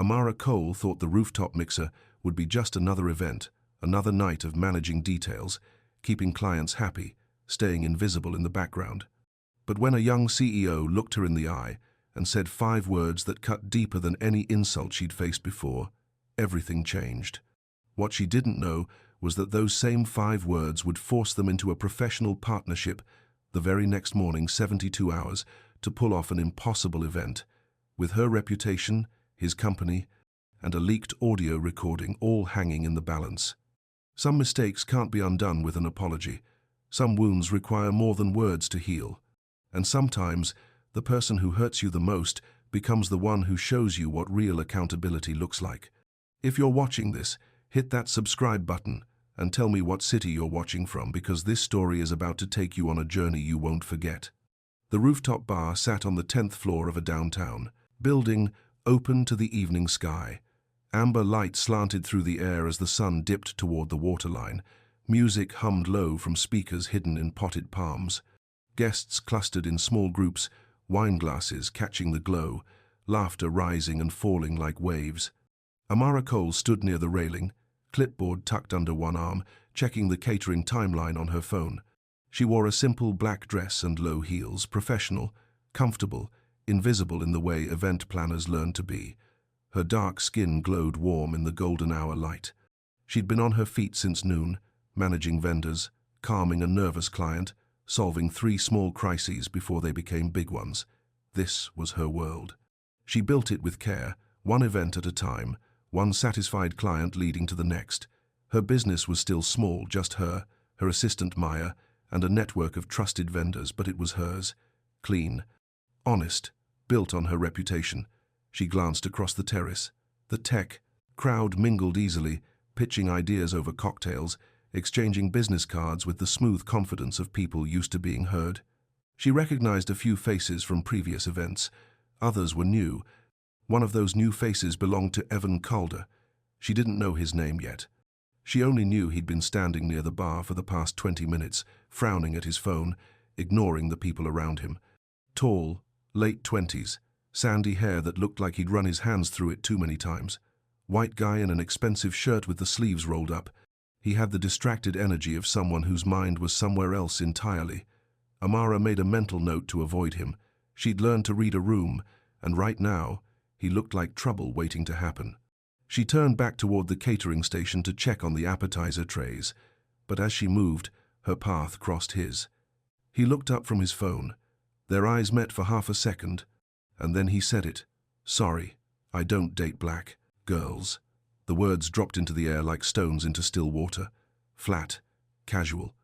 Amara Cole thought the rooftop mixer would be just another event, another night of managing details, keeping clients happy, staying invisible in the background. But when a young CEO looked her in the eye and said 5 words that cut deeper than any insult she'd faced before, everything changed. What she didn't know was that those same 5 words would force them into a professional partnership the very next morning, 72 hours, to pull off an impossible event. With her reputation, his company, and a leaked audio recording all hanging in the balance. Some mistakes can't be undone with an apology. Some wounds require more than words to heal. And sometimes, the person who hurts you the most becomes the one who shows you what real accountability looks like. If you're watching this, hit that subscribe button and tell me what city you're watching from, because this story is about to take you on a journey you won't forget. The rooftop bar sat on the 10th floor of a downtown building open to the evening sky. Amber light slanted through the air as the sun dipped toward the waterline. Music hummed low from speakers hidden in potted palms. Guests clustered in small groups, wine glasses catching the glow, laughter rising and falling like waves. Amara Cole stood near the railing, clipboard tucked under one arm, checking the catering timeline on her phone. She wore a simple black dress and low heels, professional, comfortable, invisible in the way event planners learn to be. Her dark skin glowed warm in the golden hour light. She'd been on her feet since noon, managing vendors, calming a nervous client, solving 3 small crises before they became big ones. This was her world. She built it with care, one event at a time, one satisfied client leading to the next. Her business was still small, just her assistant Maya, and a network of trusted vendors, but it was hers. Clean, honest, built on her reputation. She glanced across the terrace. The tech crowd mingled easily, pitching ideas over cocktails, exchanging business cards with the smooth confidence of people used to being heard. She recognized a few faces from previous events. Others were new. One of those new faces belonged to Evan Calder. She didn't know his name yet. She only knew he'd been standing near the bar for the past 20 minutes, frowning at his phone, ignoring the people around him. Tall, late 20s, sandy hair that looked like he'd run his hands through it too many times. White guy in an expensive shirt with the sleeves rolled up. He had the distracted energy of someone whose mind was somewhere else entirely. Amara made a mental note to avoid him. She'd learned to read a room, and right now, he looked like trouble waiting to happen. She turned back toward the catering station to check on the appetizer trays, but as she moved, her path crossed his. He looked up from his phone. Their eyes met for half a second, and then he said it. "Sorry, I don't date black girls." The words dropped into the air like stones into still water. Flat, casual,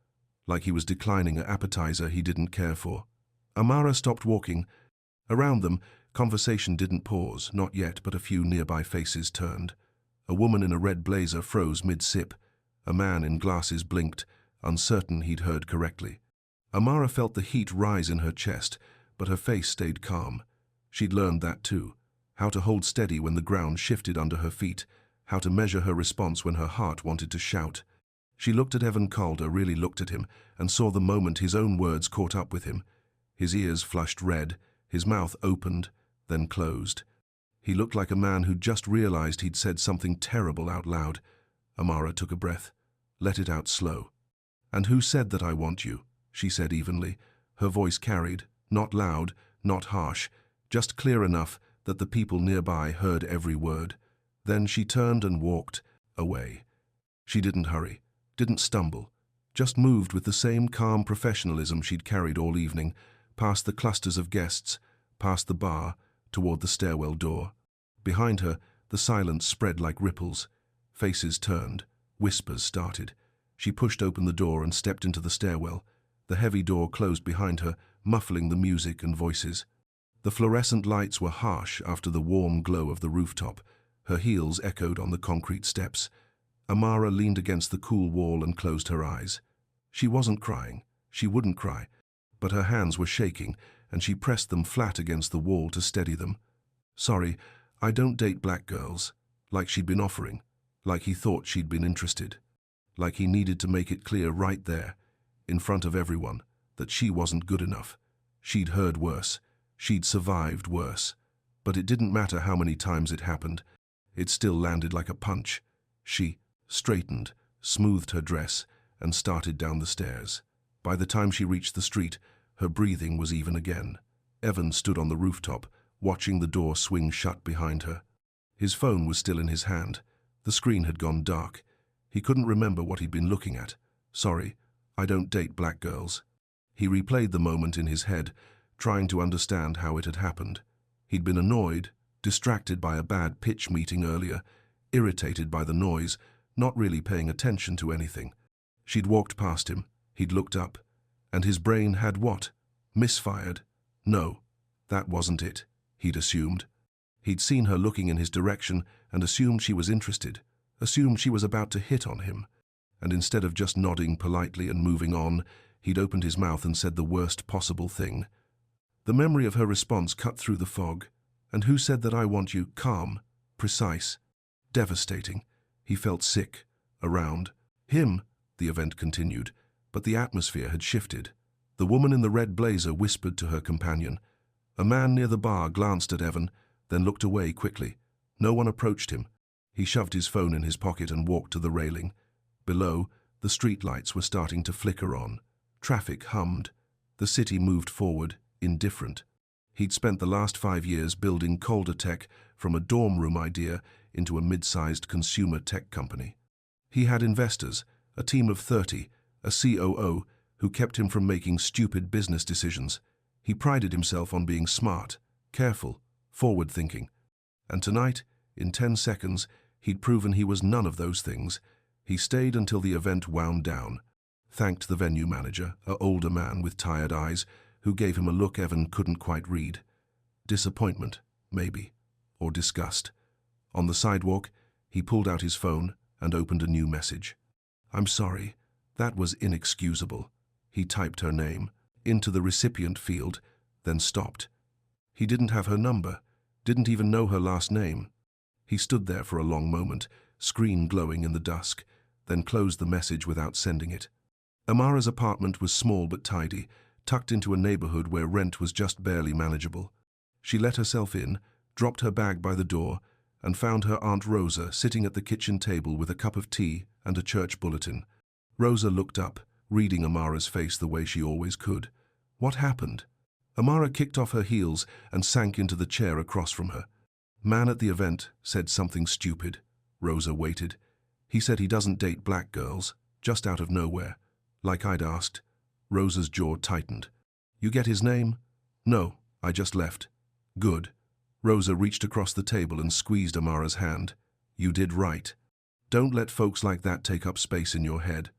like he was declining an appetizer he didn't care for. Amara stopped walking. Around them, conversation didn't pause, not yet, but a few nearby faces turned. A woman in a red blazer froze mid-sip. A man in glasses blinked, uncertain he'd heard correctly. Amara felt the heat rise in her chest, but her face stayed calm. She'd learned that too, how to hold steady when the ground shifted under her feet, how to measure her response when her heart wanted to shout. She looked at Evan Calder, really looked at him, and saw the moment his own words caught up with him. His ears flushed red, his mouth opened, then closed. He looked like a man who'd just realized he'd said something terrible out loud. Amara took a breath, let it out slow. "And who said that I want you?" she said evenly. Her voice carried, not loud, not harsh, just clear enough that the people nearby heard every word. Then she turned and walked away. She didn't hurry, didn't stumble, just moved with the same calm professionalism she'd carried all evening, past the clusters of guests, past the bar, toward the stairwell door. Behind her, the silence spread like ripples. Faces turned, whispers started. She pushed open the door and stepped into the stairwell. The heavy door closed behind her, muffling the music and voices. The fluorescent lights were harsh after the warm glow of the rooftop. Her heels echoed on the concrete steps. Amara leaned against the cool wall and closed her eyes. She wasn't crying. She wouldn't cry. But her hands were shaking, and she pressed them flat against the wall to steady them. "Sorry, I don't date black girls," like she'd been offering, like he thought she'd been interested, like he needed to make it clear right there, in front of everyone, that she wasn't good enough. She'd heard worse. She'd survived worse. But it didn't matter how many times it happened. It still landed like a punch. She straightened, smoothed her dress, and started down the stairs. By the time she reached the street, her breathing was even again. Evan stood on the rooftop, watching the door swing shut behind her. His phone was still in his hand. The screen had gone dark. He couldn't remember what he'd been looking at. "Sorry, I don't date black girls." He replayed the moment in his head, trying to understand how it had happened. He'd been annoyed, distracted by a bad pitch meeting earlier, irritated by the noise, not really paying attention to anything. She'd walked past him, he'd looked up, and his brain had what? Misfired? No, that wasn't it, he'd assumed. He'd seen her looking in his direction and assumed she was interested, assumed she was about to hit on him. And instead of just nodding politely and moving on, he'd opened his mouth and said the worst possible thing. The memory of her response cut through the fog. "And who said that I want you?" Calm, precise, devastating. He felt sick. Around him, the event continued, but the atmosphere had shifted. The woman in the red blazer whispered to her companion. A man near the bar glanced at Evan, then looked away quickly. No one approached him. He shoved his phone in his pocket and walked to the railing. Below, the street lights were starting to flicker on. Traffic hummed. The city moved forward, indifferent. He'd spent the last 5 years building Calder Tech from a dorm room idea into a mid-sized consumer tech company. He had investors, a team of 30, a COO who kept him from making stupid business decisions. He prided himself on being smart, careful, forward-thinking. And tonight, in 10 seconds, he'd proven he was none of those things. He stayed until the event wound down, thanked the venue manager, an older man with tired eyes, who gave him a look Evan couldn't quite read. Disappointment, maybe, or disgust. On the sidewalk, he pulled out his phone and opened a new message. "I'm sorry, that was inexcusable." He typed her name into the recipient field, then stopped. He didn't have her number, didn't even know her last name. He stood there for a long moment, screen glowing in the dusk, then closed the message without sending it. Amara's apartment was small but tidy, tucked into a neighborhood where rent was just barely manageable. She let herself in, dropped her bag by the door, and found her Aunt Rosa sitting at the kitchen table with a cup of tea and a church bulletin. Rosa looked up, reading Amara's face the way she always could. What happened? Amara kicked off her heels and sank into the chair across from her. "Man at the event said something stupid." Rosa waited. "He said he doesn't date black girls, just out of nowhere. Like I'd asked." Rosa's jaw tightened. "You get his name?" "No, I just left." "Good." Rosa reached across the table and squeezed Amara's hand. "You did right. Don't let folks like that take up space in your head."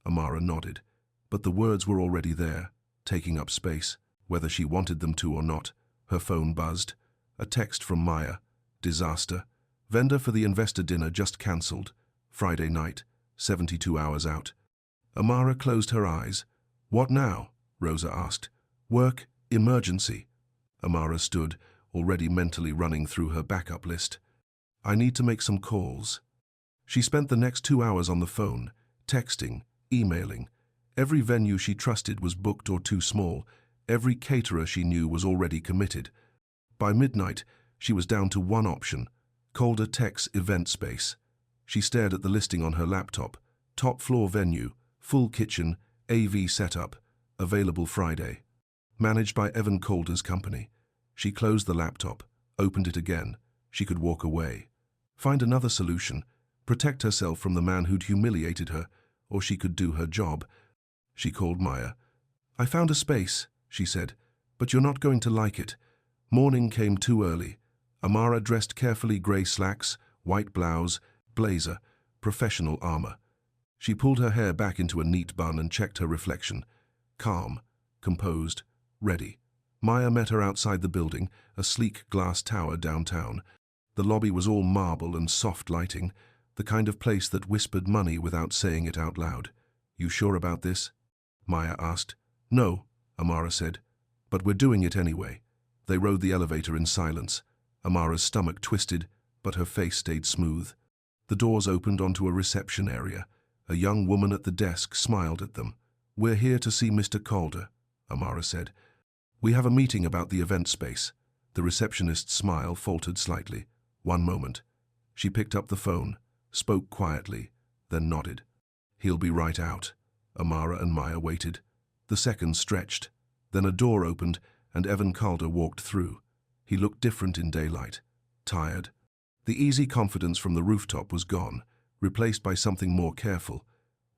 Amara nodded. But the words were already there, taking up space, whether she wanted them to or not. Her phone buzzed. A text from Maya. "Disaster. Vendor for the investor dinner just cancelled. Friday night, 72 hours out." Amara closed her eyes. "What now?" Rosa asked. "Work, emergency." Amara stood, already mentally running through her backup list. "I need to make some calls." She spent the next 2 hours on the phone, texting, emailing. Every venue she trusted was booked or too small. Every caterer she knew was already committed. By midnight, she was down to one option, Calder Tech's event space. She stared at the listing on her laptop. Top floor venue, full kitchen, AV setup, available Friday. Managed by Evan Calder's company. She closed the laptop, opened it again. She could walk away. Find another solution. Protect herself from the man who'd humiliated her, or she could do her job. She called Maya. "I found a space," she said, "but you're not going to like it." Morning came too early. Amara dressed carefully, grey slacks, white blouse, blazer, professional armor. She pulled her hair back into a neat bun and checked her reflection. Calm, composed, ready. Maya met her outside the building, a sleek glass tower downtown. The lobby was all marble and soft lighting, the kind of place that whispered money without saying it out loud. "You sure about this?" Maya asked. "No," Amara said, "but we're doing it anyway." They rode the elevator in silence. Amara's stomach twisted, but her face stayed smooth. The doors opened onto a reception area. A young woman at the desk smiled at them. "We're here to see Mr. Calder," Amara said. "We have a meeting about the event space." The receptionist's smile faltered slightly. "One moment." She picked up the phone, spoke quietly, then nodded. "He'll be right out." Amara and Maya waited. The seconds stretched. Then a door opened and Evan Calder walked through. He looked different in daylight, tired. The easy confidence from the rooftop was gone, replaced by something more careful.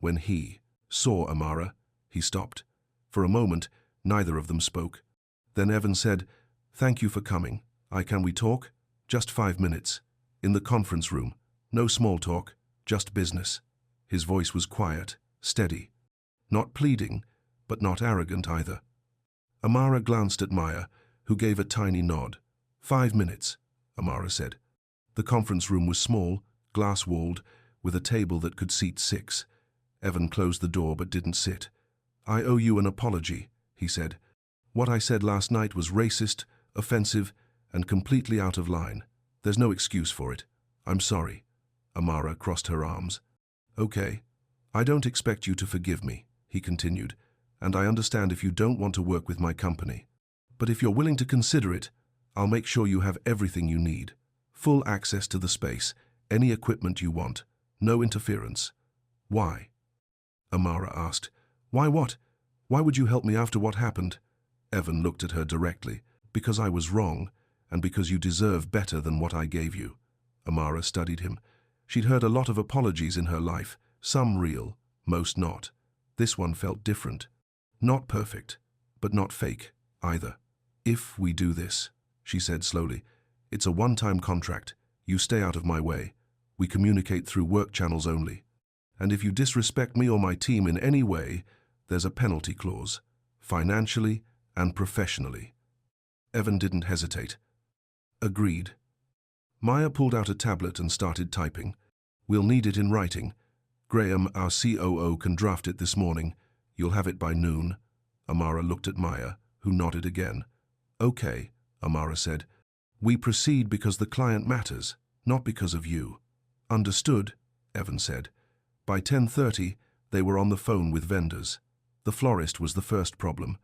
When he saw Amara, he stopped. For a moment, neither of them spoke. Then Evan said, "Thank you for coming. Can we talk? Just 5 minutes. In the conference room. No small talk, just business." His voice was quiet, steady. Not pleading, but not arrogant either. Amara glanced at Maya, who gave a tiny nod. 5 minutes, Amara said. The conference room was small, glass-walled, with a table that could seat 6. Evan closed the door but didn't sit. "I owe you an apology," he said. "What I said last night was racist, offensive, and completely out of line. There's no excuse for it. I'm sorry." Amara crossed her arms. "Okay. I don't expect you to forgive me," he continued, "and I understand if you don't want to work with my company. But if you're willing to consider it, I'll make sure you have everything you need. Full access to the space, any equipment you want, no interference." "Why?" Amara asked. "Why what? Why would you help me after what happened?" Evan looked at her directly. "Because I was wrong, and because you deserve better than what I gave you." Amara studied him. She'd heard a lot of apologies in her life, some real, most not. This one felt different. Not perfect, but not fake, either. "If we do this," she said slowly, "it's a one-time contract. You stay out of my way. We communicate through work channels only. And if you disrespect me or my team in any way, there's a penalty clause, financially and professionally." Evan didn't hesitate. "Agreed." Maya pulled out a tablet and started typing. "We'll need it in writing. Graham, our COO, can draft it this morning. You'll have it by noon." Amara looked at Maya, who nodded again. "Okay," Amara said. "We proceed because the client matters, not because of you." "Understood," Evan said. By 10:30, they were on the phone with vendors. The florist was the first problem.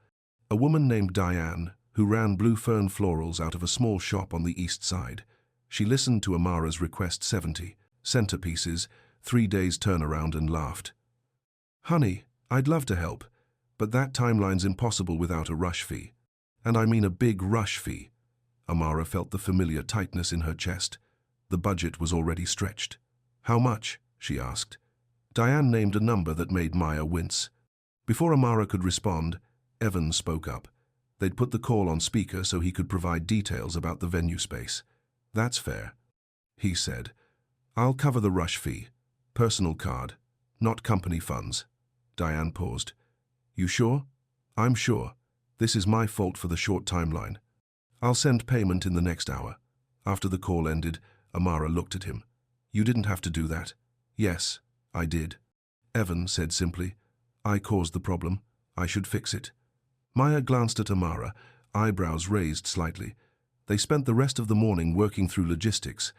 A woman named Diane, who ran Blue Fern Florals out of a small shop on the east side. She listened to Amara's request 70, centerpieces, 3 days turnaround, and laughed. "Honey, I'd love to help, but that timeline's impossible without a rush fee. And I mean a big rush fee." Amara felt the familiar tightness in her chest. The budget was already stretched. "How much?" she asked. Diane named a number that made Maya wince. Before Amara could respond, Evan spoke up. They'd put the call on speaker so he could provide details about the venue space. "That's fair," he said. "I'll cover the rush fee. Personal card, not company funds." Diane paused. "You sure?" "I'm sure. This is my fault for the short timeline. I'll send payment in the next hour." After the call ended, Amara looked at him. "You didn't have to do that." "Yes, I did." Evan said simply, "I caused the problem. I should fix it." Maya glanced at Amara, eyebrows raised slightly. They spent the rest of the morning working through logistics.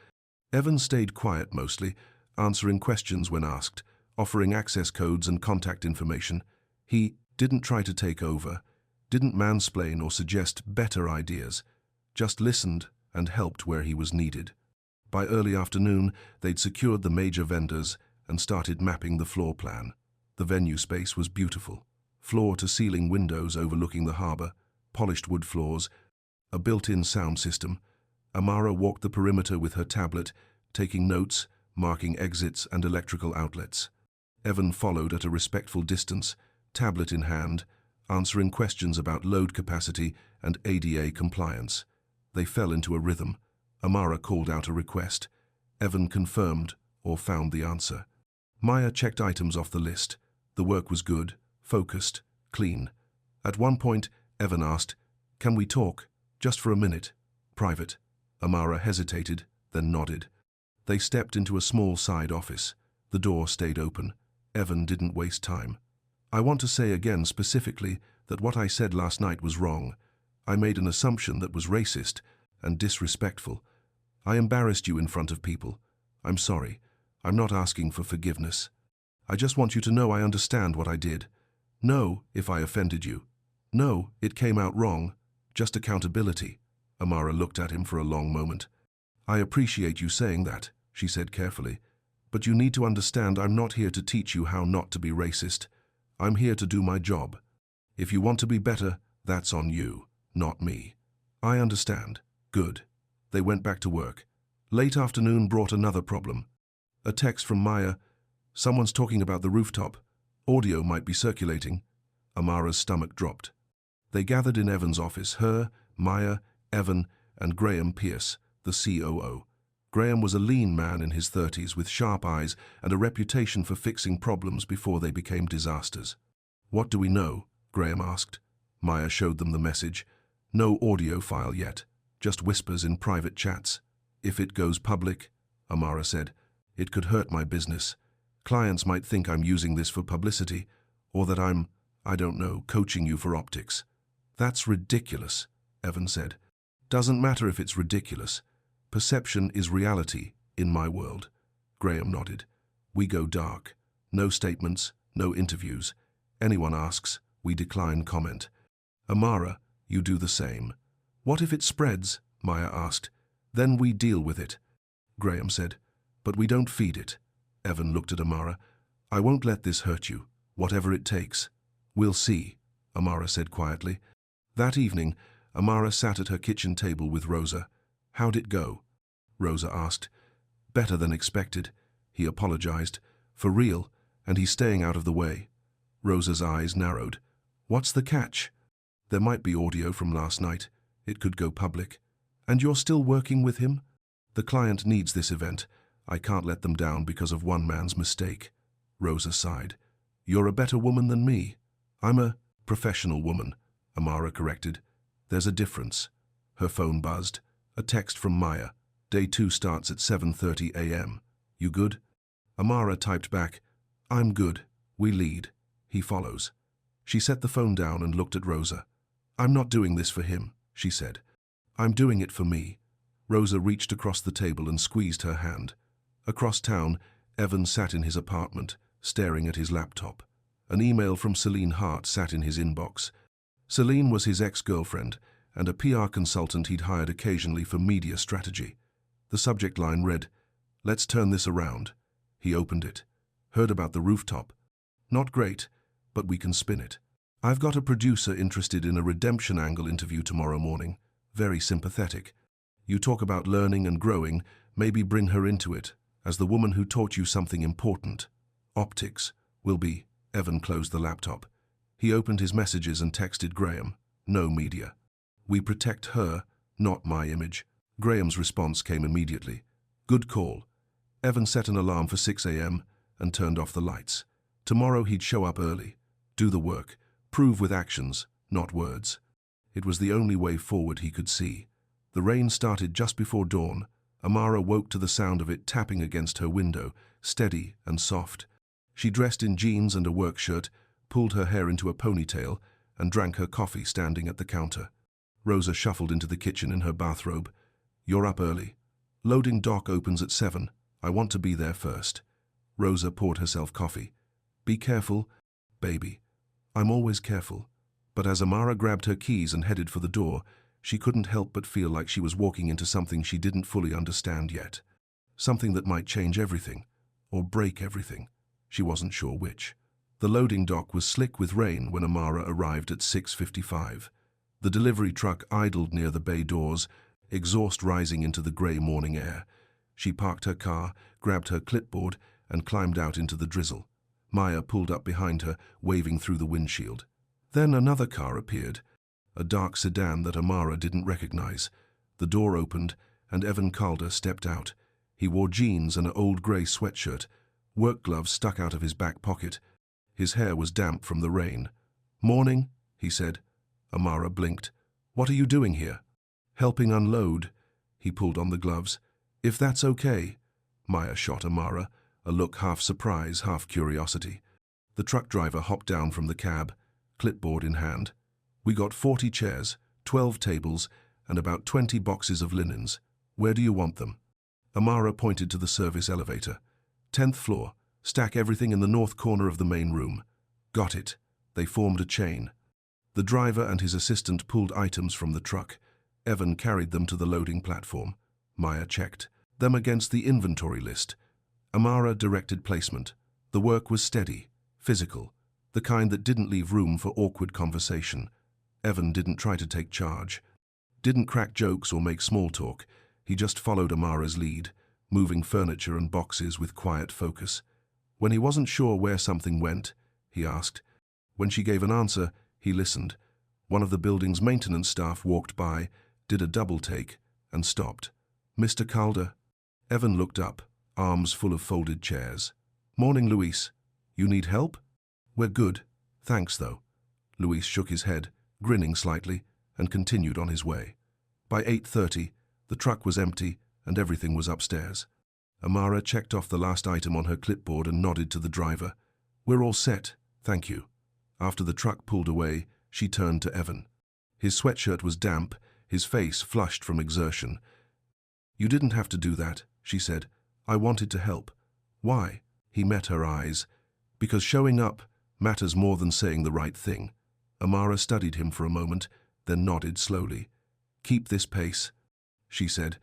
Evan stayed quiet mostly, answering questions when asked, offering access codes and contact information. He didn't try to take over, didn't mansplain or suggest better ideas, just listened and helped where he was needed. By early afternoon, they'd secured the major vendors and started mapping the floor plan. The venue space was beautiful. Floor-to-ceiling windows overlooking the harbor, polished wood floors, a built-in sound system. Amara walked the perimeter with her tablet, taking notes, marking exits and electrical outlets. Evan followed at a respectful distance, tablet in hand, answering questions about load capacity and ADA compliance. They fell into a rhythm. Amara called out a request. Evan confirmed or found the answer. Maya checked items off the list. The work was good, focused, clean. At one point, Evan asked, "Can we talk? Just for a minute. Private." Amara hesitated, then nodded. They stepped into a small side office. The door stayed open. Evan didn't waste time. "I want to say again specifically that what I said last night was wrong. I made an assumption that was racist and disrespectful. I embarrassed you in front of people. I'm sorry. I'm not asking for forgiveness. I just want you to know I understand what I did. No, if I offended you. No, it came out wrong. Just accountability." Amara looked at him for a long moment. "I appreciate you saying that," she said carefully. But you need to understand I'm not here to teach you how not to be racist. I'm here to do my job. If you want to be better, that's on you, not me. I understand. Good. They went back to work. Late afternoon brought another problem. A text from Maya. Someone's talking about the rooftop. Audio might be circulating. Amara's stomach dropped. They gathered in Evan's office, her, Maya, Evan, and Graham Pierce, the COO. Graham was a lean man in his 30s with sharp eyes and a reputation for fixing problems before they became disasters. What do we know? Graham asked. Maya showed them the message. No audio file yet, just whispers in private chats. If it goes public, Amara said, it could hurt my business. Clients might think I'm using this for publicity, or that I'm, I don't know, coaching you for optics. That's ridiculous, Evan said. Doesn't matter if it's ridiculous. Perception is reality in my world. Graham nodded. We go dark. No statements, no interviews. Anyone asks, we decline comment. Amara, you do the same. What if it spreads? Maya asked. Then we deal with it. Graham said. But we don't feed it. Evan looked at Amara. I won't let this hurt you, whatever it takes. We'll see, Amara said quietly. That evening, Amara sat at her kitchen table with Rosa. How'd it go? Rosa asked. Better than expected. He apologized. For real, and he's staying out of the way. Rosa's eyes narrowed. What's the catch? There might be audio from last night. It could go public. And you're still working with him? The client needs this event. I can't let them down because of one man's mistake. Rosa sighed. You're a better woman than me. I'm a professional woman, Amara corrected. There's a difference. Her phone buzzed. A text from Maya. Day 2 starts at 7:30 a.m. You good? Amara typed back. I'm good. We lead. He follows. She set the phone down and looked at Rosa. I'm not doing this for him, she said. I'm doing it for me. Rosa reached across the table and squeezed her hand. Across town, Evan sat in his apartment, staring at his laptop. An email from Celine Hart sat in his inbox. Celine was his ex-girlfriend and a PR consultant he'd hired occasionally for media strategy. The subject line read, Let's turn this around. He opened it. Heard about the rooftop. Not great, but we can spin it. I've got a producer interested in a redemption angle interview tomorrow morning. Very sympathetic. You talk about learning and growing, maybe bring her into it, as the woman who taught you something important. Optics will be. Evan closed the laptop. He opened his messages and texted Graham. No media. We protect her, not my image. Graham's response came immediately. Good call. Evan set an alarm for 6 a.m. and turned off the lights. Tomorrow he'd show up early, do the work, prove with actions, not words. It was the only way forward he could see. The rain started just before dawn. Amara woke to the sound of it tapping against her window, steady and soft. She dressed in jeans and a work shirt, pulled her hair into a ponytail, and drank her coffee standing at the counter. Rosa shuffled into the kitchen in her bathrobe. You're up early. Loading dock opens at 7. I want to be there first. Rosa poured herself coffee. Be careful, baby. I'm always careful. But as Amara grabbed her keys and headed for the door, she couldn't help but feel like she was walking into something she didn't fully understand yet. Something that might change everything, or break everything. She wasn't sure which. The loading dock was slick with rain when Amara arrived at 6:55. The delivery truck idled near the bay doors, exhaust rising into the grey morning air. She parked her car, grabbed her clipboard, and climbed out into the drizzle. Maya pulled up behind her, waving through the windshield. Then another car appeared, a dark sedan that Amara didn't recognize. The door opened, and Evan Calder stepped out. He wore jeans and an old grey sweatshirt. Work gloves stuck out of his back pocket. His hair was damp from the rain. Morning, he said. Amara blinked. What are you doing here? Helping unload. He pulled on the gloves. If that's okay. Maya shot Amara, a look half surprise, half curiosity. The truck driver hopped down from the cab, clipboard in hand. We got 40 chairs, 12 tables, and about 20 boxes of linens. Where do you want them? Amara pointed to the service elevator. 10th floor. Stack everything in the north corner of the main room. Got it. They formed a chain. The driver and his assistant pulled items from the truck. Evan carried them to the loading platform. Maya checked. them against the inventory list. Amara directed placement. The work was steady, physical, the kind that didn't leave room for awkward conversation. Evan didn't try to take charge, didn't crack jokes or make small talk. He just followed Amara's lead, moving furniture and boxes with quiet focus. When he wasn't sure where something went, he asked. When she gave an answer, he listened. One of the building's maintenance staff walked by, did a double take, and stopped. "Mr. Calder?" Evan looked up, arms full of folded chairs. "Morning, Luis. You need help?" "We're good. Thanks, though." Luis shook his head, grinning slightly, and continued on his way. By 8:30, the truck was empty and everything was upstairs. Amara checked off the last item on her clipboard and nodded to the driver. "We're all set, thank you." After the truck pulled away, she turned to Evan. His sweatshirt was damp, his face flushed from exertion. "You didn't have to do that," she said. "I wanted to help." "Why?" He met her eyes. "Because showing up matters more than saying the right thing." Amara studied him for a moment, then nodded slowly. "Keep this pace," she said.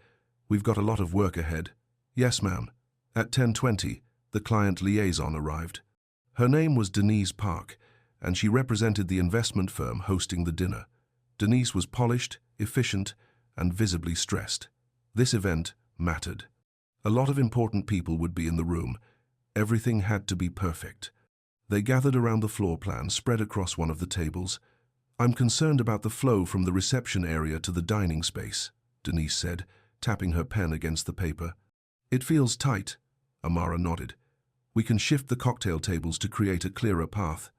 "We've got a lot of work ahead." "Yes, ma'am." At 10:20, the client liaison arrived. Her name was Denise Park, and she represented the investment firm hosting the dinner. Denise was polished, efficient, and visibly stressed. This event mattered. A lot of important people would be in the room. Everything had to be perfect. They gathered around the floor plan spread across one of the tables. "I'm concerned about the flow from the reception area to the dining space," Denise said, tapping her pen against the paper. "It feels tight," Amara nodded. "We can shift the cocktail tables to create a clearer path.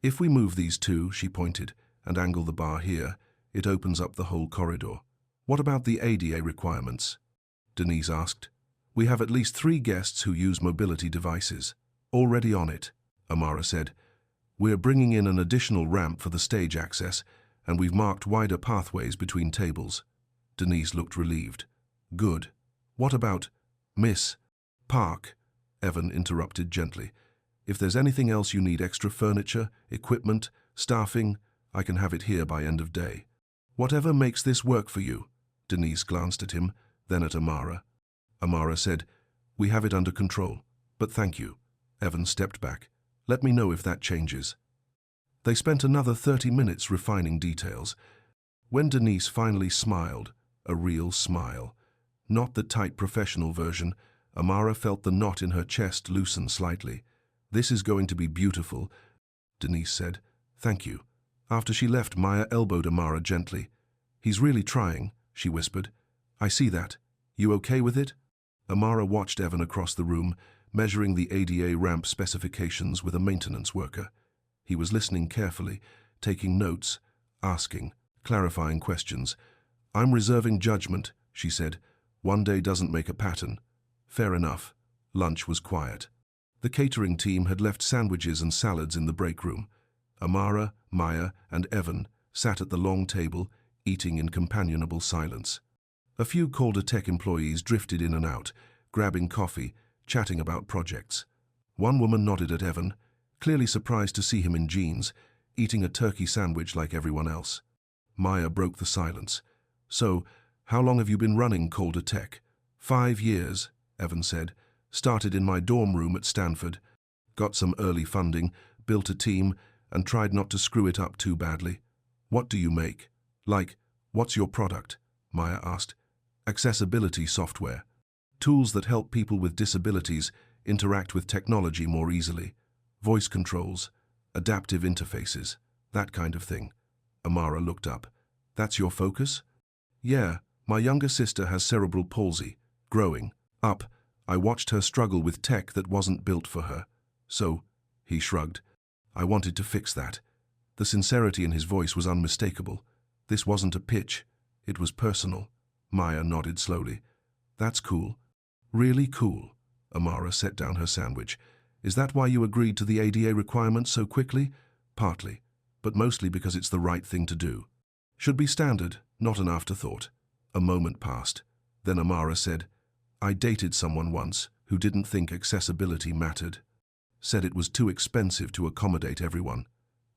If we move these two," she pointed, "and angle the bar here, it opens up the whole corridor." "What about the ADA requirements?" Denise asked. "We have at least 3 guests who use mobility devices." "Already on it," Amara said. "We're bringing in an additional ramp for the stage access, and we've marked wider pathways between tables." Denise looked relieved. "Good. What about Miss Park?" Evan interrupted gently. "If there's anything else you need, extra furniture, equipment, staffing, I can have it here by end of day." "Whatever makes this work for you." Denise glanced at him, then at Amara. Amara said, "We have it under control, but thank you." Evan stepped back. "Let me know if that changes." They spent another 30 minutes refining details. When Denise finally smiled, a real smile, not the tight professional version, Amara felt the knot in her chest loosen slightly. "This is going to be beautiful," Denise said. "Thank you." After she left, Maya elbowed Amara gently. "He's really trying," she whispered. "I see that. You okay with it?" Amara watched Evan across the room, measuring the ADA ramp specifications with a maintenance worker. He was listening carefully, taking notes, asking, clarifying questions. "I'm reserving judgment," she said. "One day doesn't make a pattern." "Fair enough." Lunch was quiet. The catering team had left sandwiches and salads in the break room. Amara, Maya, and Evan sat at the long table, eating in companionable silence. A few Calder Tech employees drifted in and out, grabbing coffee, chatting about projects. One woman nodded at Evan, clearly surprised to see him in jeans, eating a turkey sandwich like everyone else. Maya broke the silence. "So, how long have you been running Calder Tech?" 5 years, Evan said. "Started in my dorm room at Stanford. Got some early funding, built a team, and tried not to screw it up too badly." "What do you make?" "Like, what's your product?" Maya asked. "Accessibility software. Tools that help people with disabilities interact with technology more easily. Voice controls, adaptive interfaces, that kind of thing." Amara looked up. "That's your focus?" "Yeah, my younger sister has cerebral palsy. Growing up, I watched her struggle with tech that wasn't built for her. So," he shrugged, "I wanted to fix that." The sincerity in his voice was unmistakable. This wasn't a pitch. It was personal. Maya nodded slowly. "That's cool. Really cool." Amara set down her sandwich. "Is that why you agreed to the ADA requirements so quickly?" "Partly, but mostly because it's the right thing to do. Should be standard, not an afterthought." A moment passed. Then Amara said, "I dated someone once who didn't think accessibility mattered. Said it was too expensive to accommodate everyone.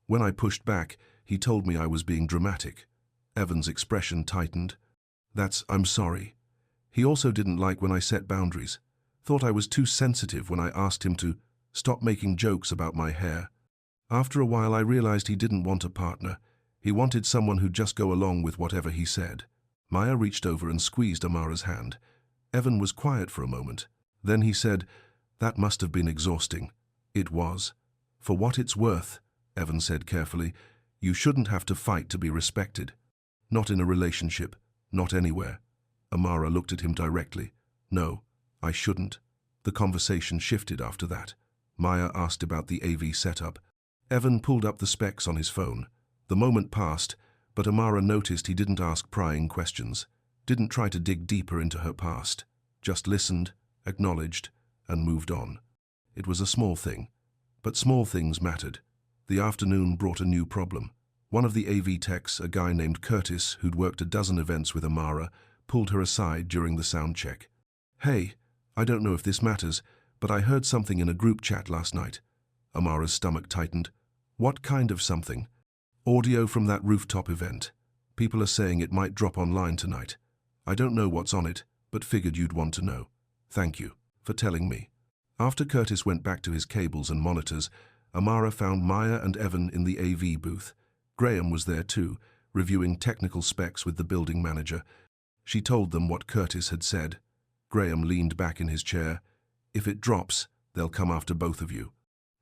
When I pushed back, he told me I was being dramatic." Evan's expression tightened. "I'm sorry." He also didn't like when I set boundaries. Thought I was too sensitive when I asked him to stop making jokes about my hair. After a while I realized he didn't want a partner. He wanted someone who'd just go along with whatever he said. Maya reached over and squeezed Amara's hand. Evan was quiet for a moment. Then he said, "That must have been exhausting." It was. "For what it's worth," Evan said carefully, "you shouldn't have to fight to be respected. Not in a relationship, not anywhere." Amara looked at him directly. "No, I shouldn't." The conversation shifted after that. Maya asked about the AV setup. Evan pulled up the specs on his phone. The moment passed, but Amara noticed he didn't ask prying questions, didn't try to dig deeper into her past, just listened, acknowledged, and moved on. It was a small thing, but small things mattered. The afternoon brought a new problem. One of the AV techs, a guy named Curtis, who'd worked a dozen events with Amara, pulled her aside during the sound check. "Hey, I don't know if this matters, but I heard something in a group chat last night." Amara's stomach tightened. "What kind of something?" "Audio from that rooftop event. People are saying it might drop online tonight. I don't know what's on it, but figured you'd want to know. Thank you for telling me." After Curtis went back to his cables and monitors, Amara found Maya and Evan in the AV booth. Graham was there too, reviewing technical specs with the building manager. She told them what Curtis had said. Graham leaned back in his chair. "If it drops, they'll come after both of you.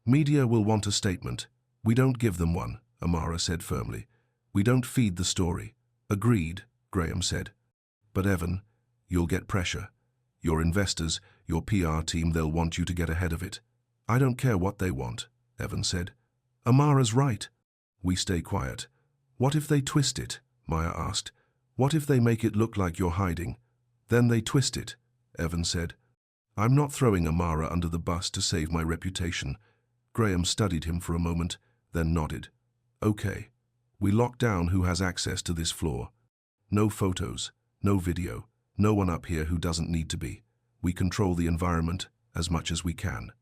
Media will want a statement. We don't give them one," Amara said firmly. "We don't feed the story." "Agreed," Graham said. "But Evan, you'll get pressure. Your investors, your PR team, they'll want you to get ahead of it." "I don't care what they want," Evan said. "Amara's right." "We stay quiet." "What if they twist it?" Maya asked. "What if they make it look like you're hiding?" "Then they twist it," Evan said. "I'm not throwing Amara under the bus to save my reputation." Graham studied him for a moment, then nodded. "Okay. We lock down who has access to this floor. No photos, no video, no one up here who doesn't need to be. We control the environment as much as we can."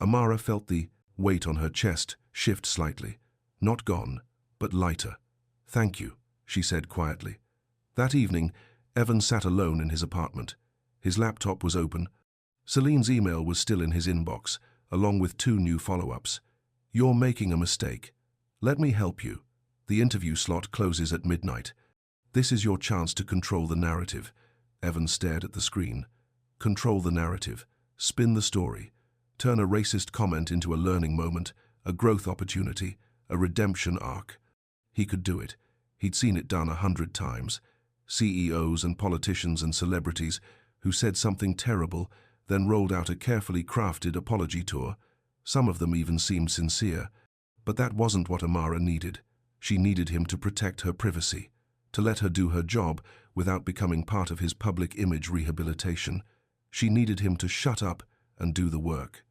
Amara felt the weight on her chest shift slightly. Not gone, but lighter. "Thank you," she said quietly. That evening, Evan sat alone in his apartment. His laptop was open. Celine's email was still in his inbox, along with 2 new follow-ups. "You're making a mistake. Let me help you. The interview slot closes at midnight. This is your chance to control the narrative." Evan stared at the screen. Control the narrative. Spin the story. Turn a racist comment into a learning moment, a growth opportunity, a redemption arc. He could do it. He'd seen it done 100 times. CEOs and politicians and celebrities who said something terrible, then rolled out a carefully crafted apology tour. Some of them even seemed sincere. But that wasn't what Amara needed. She needed him to protect her privacy, to let her do her job without becoming part of his public image rehabilitation. She needed him to shut up and do the work.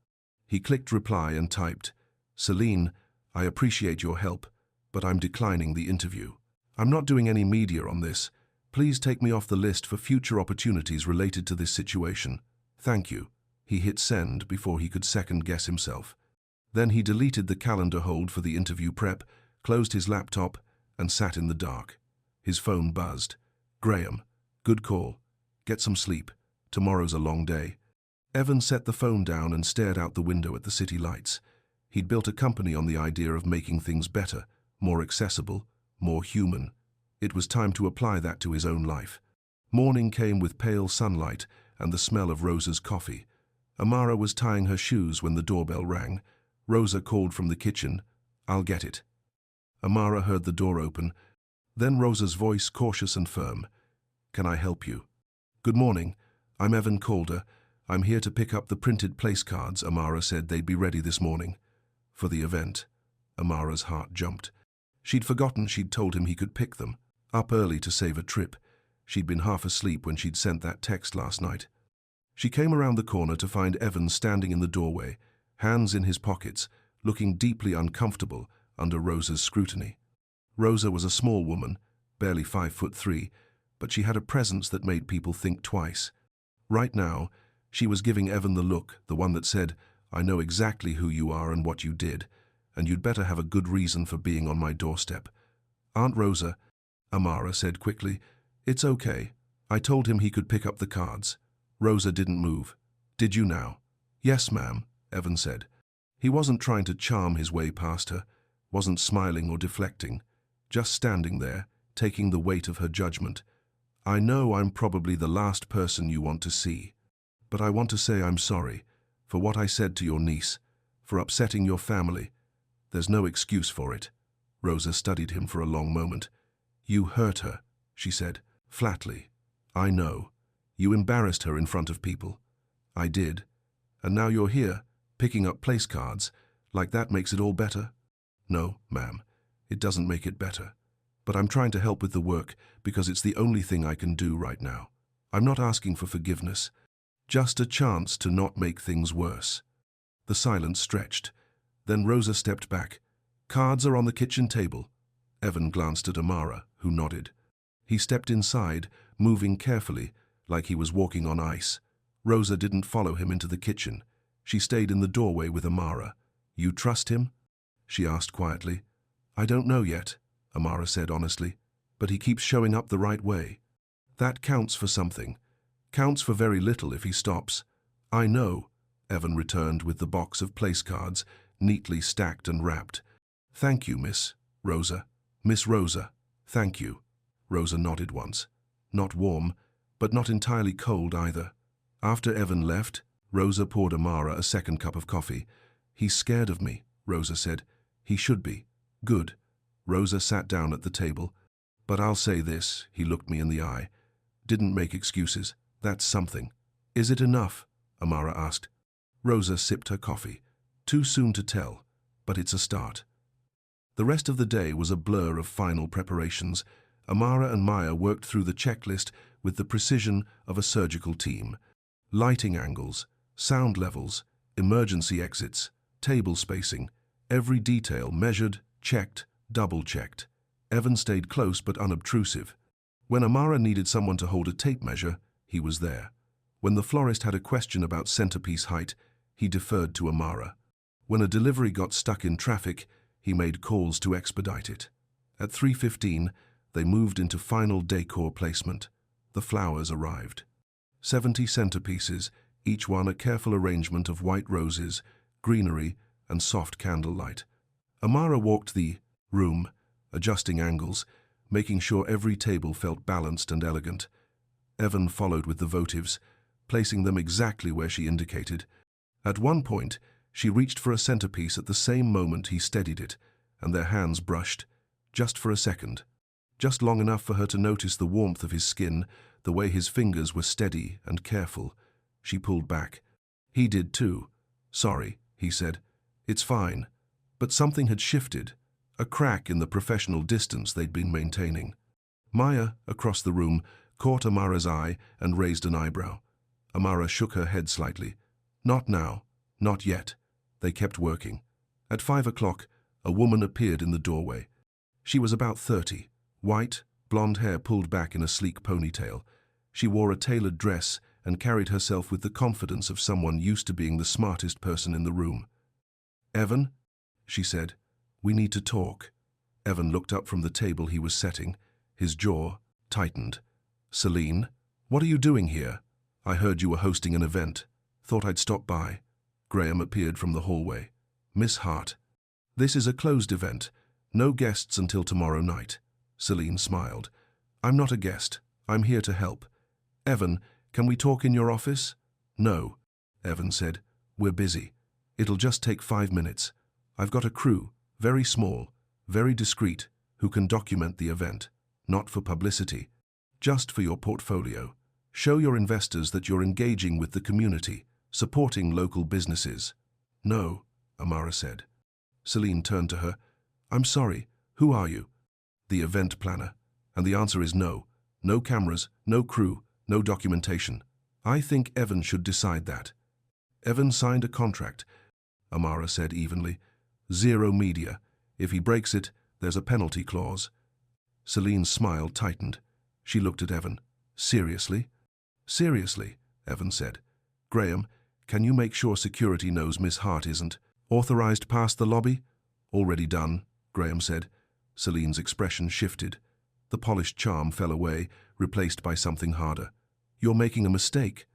He clicked reply and typed, "Celine, I appreciate your help, but I'm declining the interview. I'm not doing any media on this. Please take me off the list for future opportunities related to this situation. Thank you." He hit send before he could second-guess himself. Then he deleted the calendar hold for the interview prep, closed his laptop, and sat in the dark. His phone buzzed. "Graham, good call. Get some sleep. Tomorrow's a long day." Evan set the phone down and stared out the window at the city lights. He'd built a company on the idea of making things better, more accessible, more human. It was time to apply that to his own life. Morning came with pale sunlight and the smell of Rosa's coffee. Amara was tying her shoes when the doorbell rang. Rosa called from the kitchen, "I'll get it." Amara heard the door open. Then Rosa's voice, cautious and firm. "Can I help you?" "Good morning. I'm Evan Calder. I'm here to pick up the printed place cards." Amara said they'd be ready this morning. For the event. Amara's heart jumped. She'd forgotten she'd told him he could pick them. Up early to save a trip. She'd been half asleep when she'd sent that text last night. She came around the corner to find Evan standing in the doorway, hands in his pockets, looking deeply uncomfortable under Rosa's scrutiny. Rosa was a small woman, barely 5'3", but she had a presence that made people think twice. Right now, she was giving Evan the look, the one that said, "I know exactly who you are and what you did, and you'd better have a good reason for being on my doorstep." "Aunt Rosa," Amara said quickly. "It's okay. I told him he could pick up the cards. Rosa didn't move. Did you now? Yes, ma'am, Evan said. He wasn't trying to charm his way past her, wasn't smiling or deflecting, just standing there, taking the weight of her judgment. I know I'm probably the last person you want to see, but I want to say I'm sorry for what I said to your niece, for upsetting your family. There's no excuse for it. Rosa studied him for a long moment. You hurt her, she said, flatly. I know. You embarrassed her in front of people. I did. And now you're here, picking up place cards, like that makes it all better? No, ma'am, it doesn't make it better. But I'm trying to help with the work because it's the only thing I can do right now. I'm not asking for forgiveness, just a chance to not make things worse. The silence stretched. Then Rosa stepped back. Cards are on the kitchen table. Evan glanced at Amara, who nodded. He stepped inside, moving carefully, like he was walking on ice. Rosa didn't follow him into the kitchen. She stayed in the doorway with Amara. You trust him? She asked quietly. I don't know yet, Amara said honestly, but he keeps showing up the right way. That counts for something. Counts for very little if he stops. I know, Evan returned with the box of place cards, neatly stacked and wrapped. Thank you, Miss Rosa. Miss Rosa, thank you. Rosa nodded once. Not warm, but not entirely cold either. After Evan left, Rosa poured Amara a second cup of coffee. He's scared of me, Rosa said. He should be. Good. Rosa sat down at the table. But I'll say this, he looked me in the eye. Didn't make excuses. That's something. Is it enough? Amara asked. Rosa sipped her coffee. Too soon to tell, but it's a start. The rest of the day was a blur of final preparations. Amara and Maya worked through the checklist with the precision of a surgical team. Lighting angles, sound levels, emergency exits, table spacing, every detail measured, checked, double-checked. Evan stayed close but unobtrusive. When Amara needed someone to hold a tape measure, he was there. When the florist had a question about centerpiece height, he deferred to Amara. When a delivery got stuck in traffic, he made calls to expedite it. At 3:15, they moved into final decor placement. The flowers arrived. 70 centerpieces, each one a careful arrangement of white roses, greenery, and soft candlelight. Amara walked the room, adjusting angles, making sure every table felt balanced and elegant. Evan followed with the votives, placing them exactly where she indicated. At one point, she reached for a centerpiece at the same moment he steadied it, and their hands brushed, just for a second. Just long enough for her to notice the warmth of his skin, the way his fingers were steady and careful. She pulled back. He did too. Sorry, he said. It's fine. But something had shifted, a crack in the professional distance they'd been maintaining. Maya, across the room, caught Amara's eye and raised an eyebrow. Amara shook her head slightly. Not now. Not yet. They kept working. At 5 o'clock, a woman appeared in the doorway. She was about 30, white, blonde hair pulled back in a sleek ponytail. She wore a tailored dress and carried herself with the confidence of someone used to being the smartest person in the room. Evan, she said, we need to talk. Evan looked up from the table he was setting. His jaw tightened. Celine, what are you doing here? I heard you were hosting an event. Thought I'd stop by. Graham appeared from the hallway. Miss Hart. This is a closed event. No guests until tomorrow night. Celine smiled. I'm not a guest. I'm here to help. Evan, can we talk in your office? No, Evan said. We're busy. It'll just take 5 minutes. I've got a crew, very small, very discreet, who can document the event. Not for publicity, just for your portfolio. Show your investors that you're engaging with the community, supporting local businesses. No, Amara said. Celine turned to her. I'm sorry, who are you? The event planner. And the answer is no. No cameras, no crew, no documentation. I think Evan should decide that. Evan signed a contract, Amara said evenly. 0 media. If he breaks it, there's a penalty clause. Celine's smile tightened. She looked at Evan. Seriously? Seriously, Evan said. Graham, can you make sure security knows Miss Hart isn't authorized past the lobby? Already done, Graham said. Celine's expression shifted. The polished charm fell away, replaced by something harder. You're making a mistake.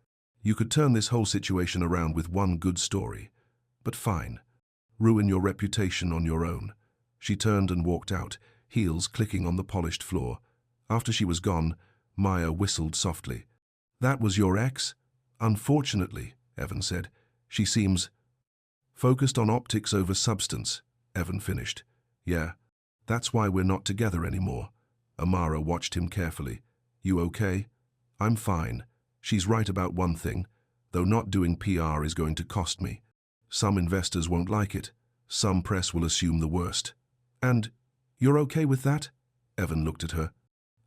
You could turn this whole situation around with one good story. But fine. Ruin your reputation on your own. She turned and walked out, heels clicking on the polished floor. After she was gone, Maya whistled softly. That was your ex? Unfortunately, Evan said. She seems focused on optics over substance, Evan finished. Yeah, that's why we're not together anymore. Amara watched him carefully. You okay? I'm fine. She's right about one thing, though not doing PR is going to cost me. Some investors won't like it. Some press will assume the worst. And you're okay with that? Evan looked at her.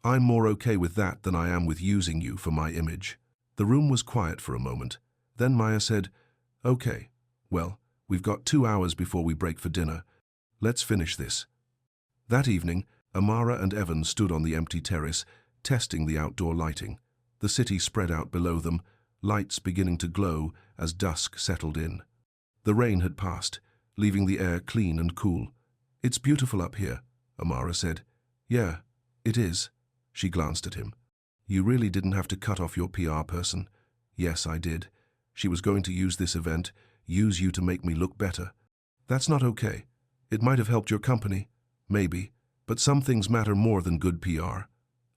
I'm more okay with that than I am with using you for my image. The room was quiet for a moment. Then Maya said, Okay, well, we've got 2 hours before we break for dinner. Let's finish this. That evening, Amara and Evan stood on the empty terrace, testing the outdoor lighting. The city spread out below them, lights beginning to glow as dusk settled in. The rain had passed, leaving the air clean and cool. It's beautiful up here, Amara said. Yeah, it is. She glanced at him. You really didn't have to cut off your PR person. Yes, I did. She was going to use this event, use you to make me look better. That's not okay. It might have helped your company. Maybe. But some things matter more than good PR.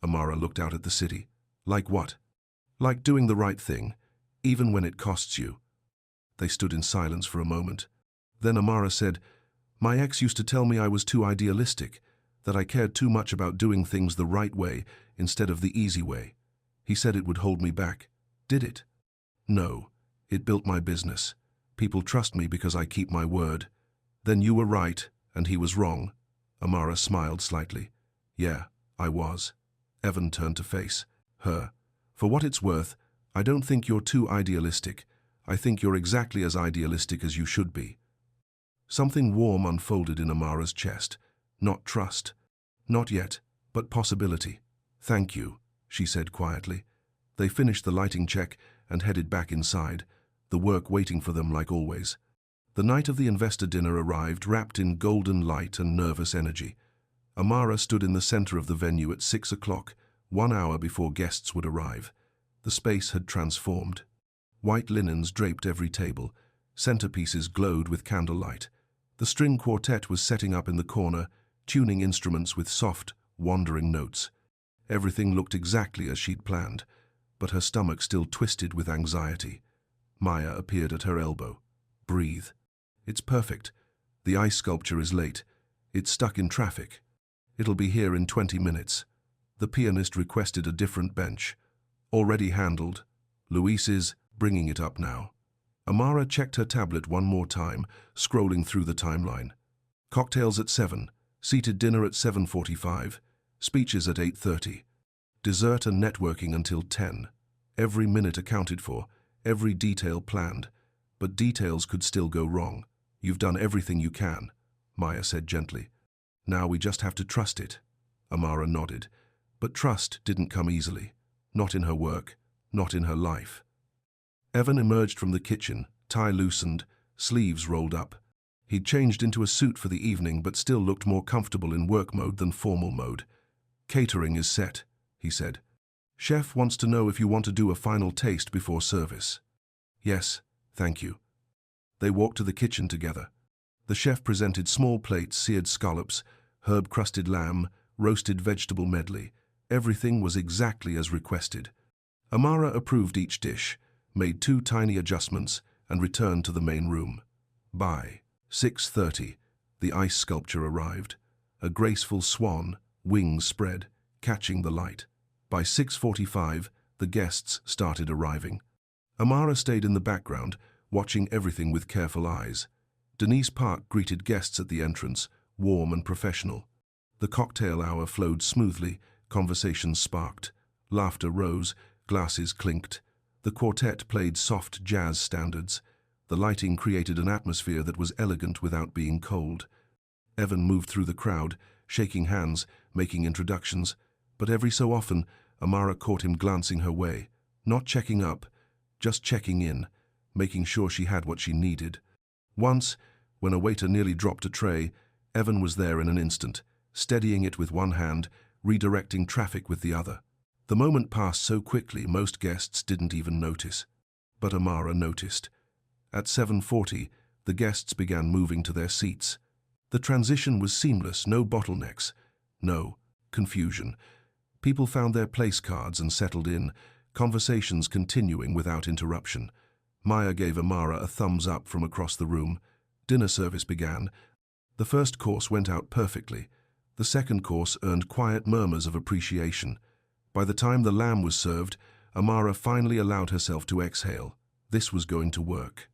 Amara looked out at the city. Like what? Like doing the right thing, even when it costs you. They stood in silence for a moment. Then Amara said, My ex used to tell me I was too idealistic, that I cared too much about doing things the right way instead of the easy way. He said it would hold me back. Did it? No. It built my business. People trust me because I keep my word. Then you were right, and he was wrong. Amara smiled slightly. Yeah, I was. Evan turned to face her. For what it's worth, I don't think you're too idealistic. I think you're exactly as idealistic as you should be. Something warm unfolded in Amara's chest. Not trust. Not yet, but possibility. Thank you, she said quietly. They finished the lighting check and headed back inside, the work waiting for them like always. The night of the investor dinner arrived wrapped in golden light and nervous energy. Amara stood in the center of the venue at 6 o'clock, 1 hour before guests would arrive. The space had transformed. White linens draped every table. Centerpieces glowed with candlelight. The string quartet was setting up in the corner, tuning instruments with soft, wandering notes. Everything looked exactly as she'd planned, but her stomach still twisted with anxiety. Maya appeared at her elbow. Breathe. It's perfect. The ice sculpture is late. It's stuck in traffic. It'll be here in 20 minutes. The pianist requested a different bench. Already handled. Luis is bringing it up now. Amara checked her tablet one more time, scrolling through the timeline. Cocktails at 7. Seated dinner at 7:45. Speeches at 8:30. Dessert and networking until 10. Every minute accounted for, every detail planned. But details could still go wrong. You've done everything you can, Maya said gently. Now we just have to trust it. Amara nodded. But trust didn't come easily. Not in her work, not in her life. Evan emerged from the kitchen, tie loosened, sleeves rolled up. He'd changed into a suit for the evening but still looked more comfortable in work mode than formal mode. Catering is set, he said. Chef wants to know if you want to do a final taste before service. Yes, thank you. They walked to the kitchen together. The chef presented small plates, seared scallops, herb-crusted lamb, roasted vegetable medley. Everything was exactly as requested. Amara approved each dish, made 2 tiny adjustments, and returned to the main room. By 6:30, the ice sculpture arrived. A graceful swan, wings spread, catching the light. By 6:45, the guests started arriving. Amara stayed in the background, watching everything with careful eyes. Denise Park greeted guests at the entrance, warm and professional. The cocktail hour flowed smoothly, conversations sparked. Laughter rose, glasses clinked. The quartet played soft jazz standards. The lighting created an atmosphere that was elegant without being cold. Evan moved through the crowd, shaking hands, making introductions, but every so often, Amara caught him glancing her way, not checking up, just checking in, making sure she had what she needed. Once, when a waiter nearly dropped a tray, Evan was there in an instant, steadying it with one hand, redirecting traffic with the other. The moment passed so quickly most guests didn't even notice. But Amara noticed. At 7:40, the guests began moving to their seats. The transition was seamless, no bottlenecks, no confusion. People found their place cards and settled in, conversations continuing without interruption. Maya gave Amara a thumbs up from across the room. Dinner service began. The first course went out perfectly. The second course earned quiet murmurs of appreciation. By the time the lamb was served, Amara finally allowed herself to exhale. This was going to work.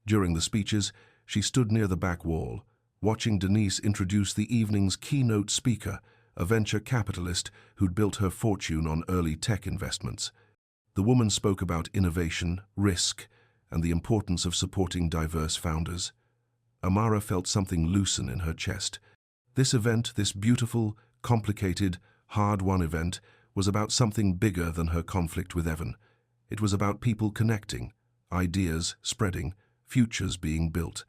During the speeches, she stood near the back wall, watching Denise introduce the evening's keynote speaker, a venture capitalist who'd built her fortune on early tech investments. The woman spoke about innovation, risk, and the importance of supporting diverse founders. Amara felt something loosen in her chest. This event, this beautiful, complicated, hard-won event, was about something bigger than her conflict with Evan. It was about people connecting, ideas spreading, futures being built.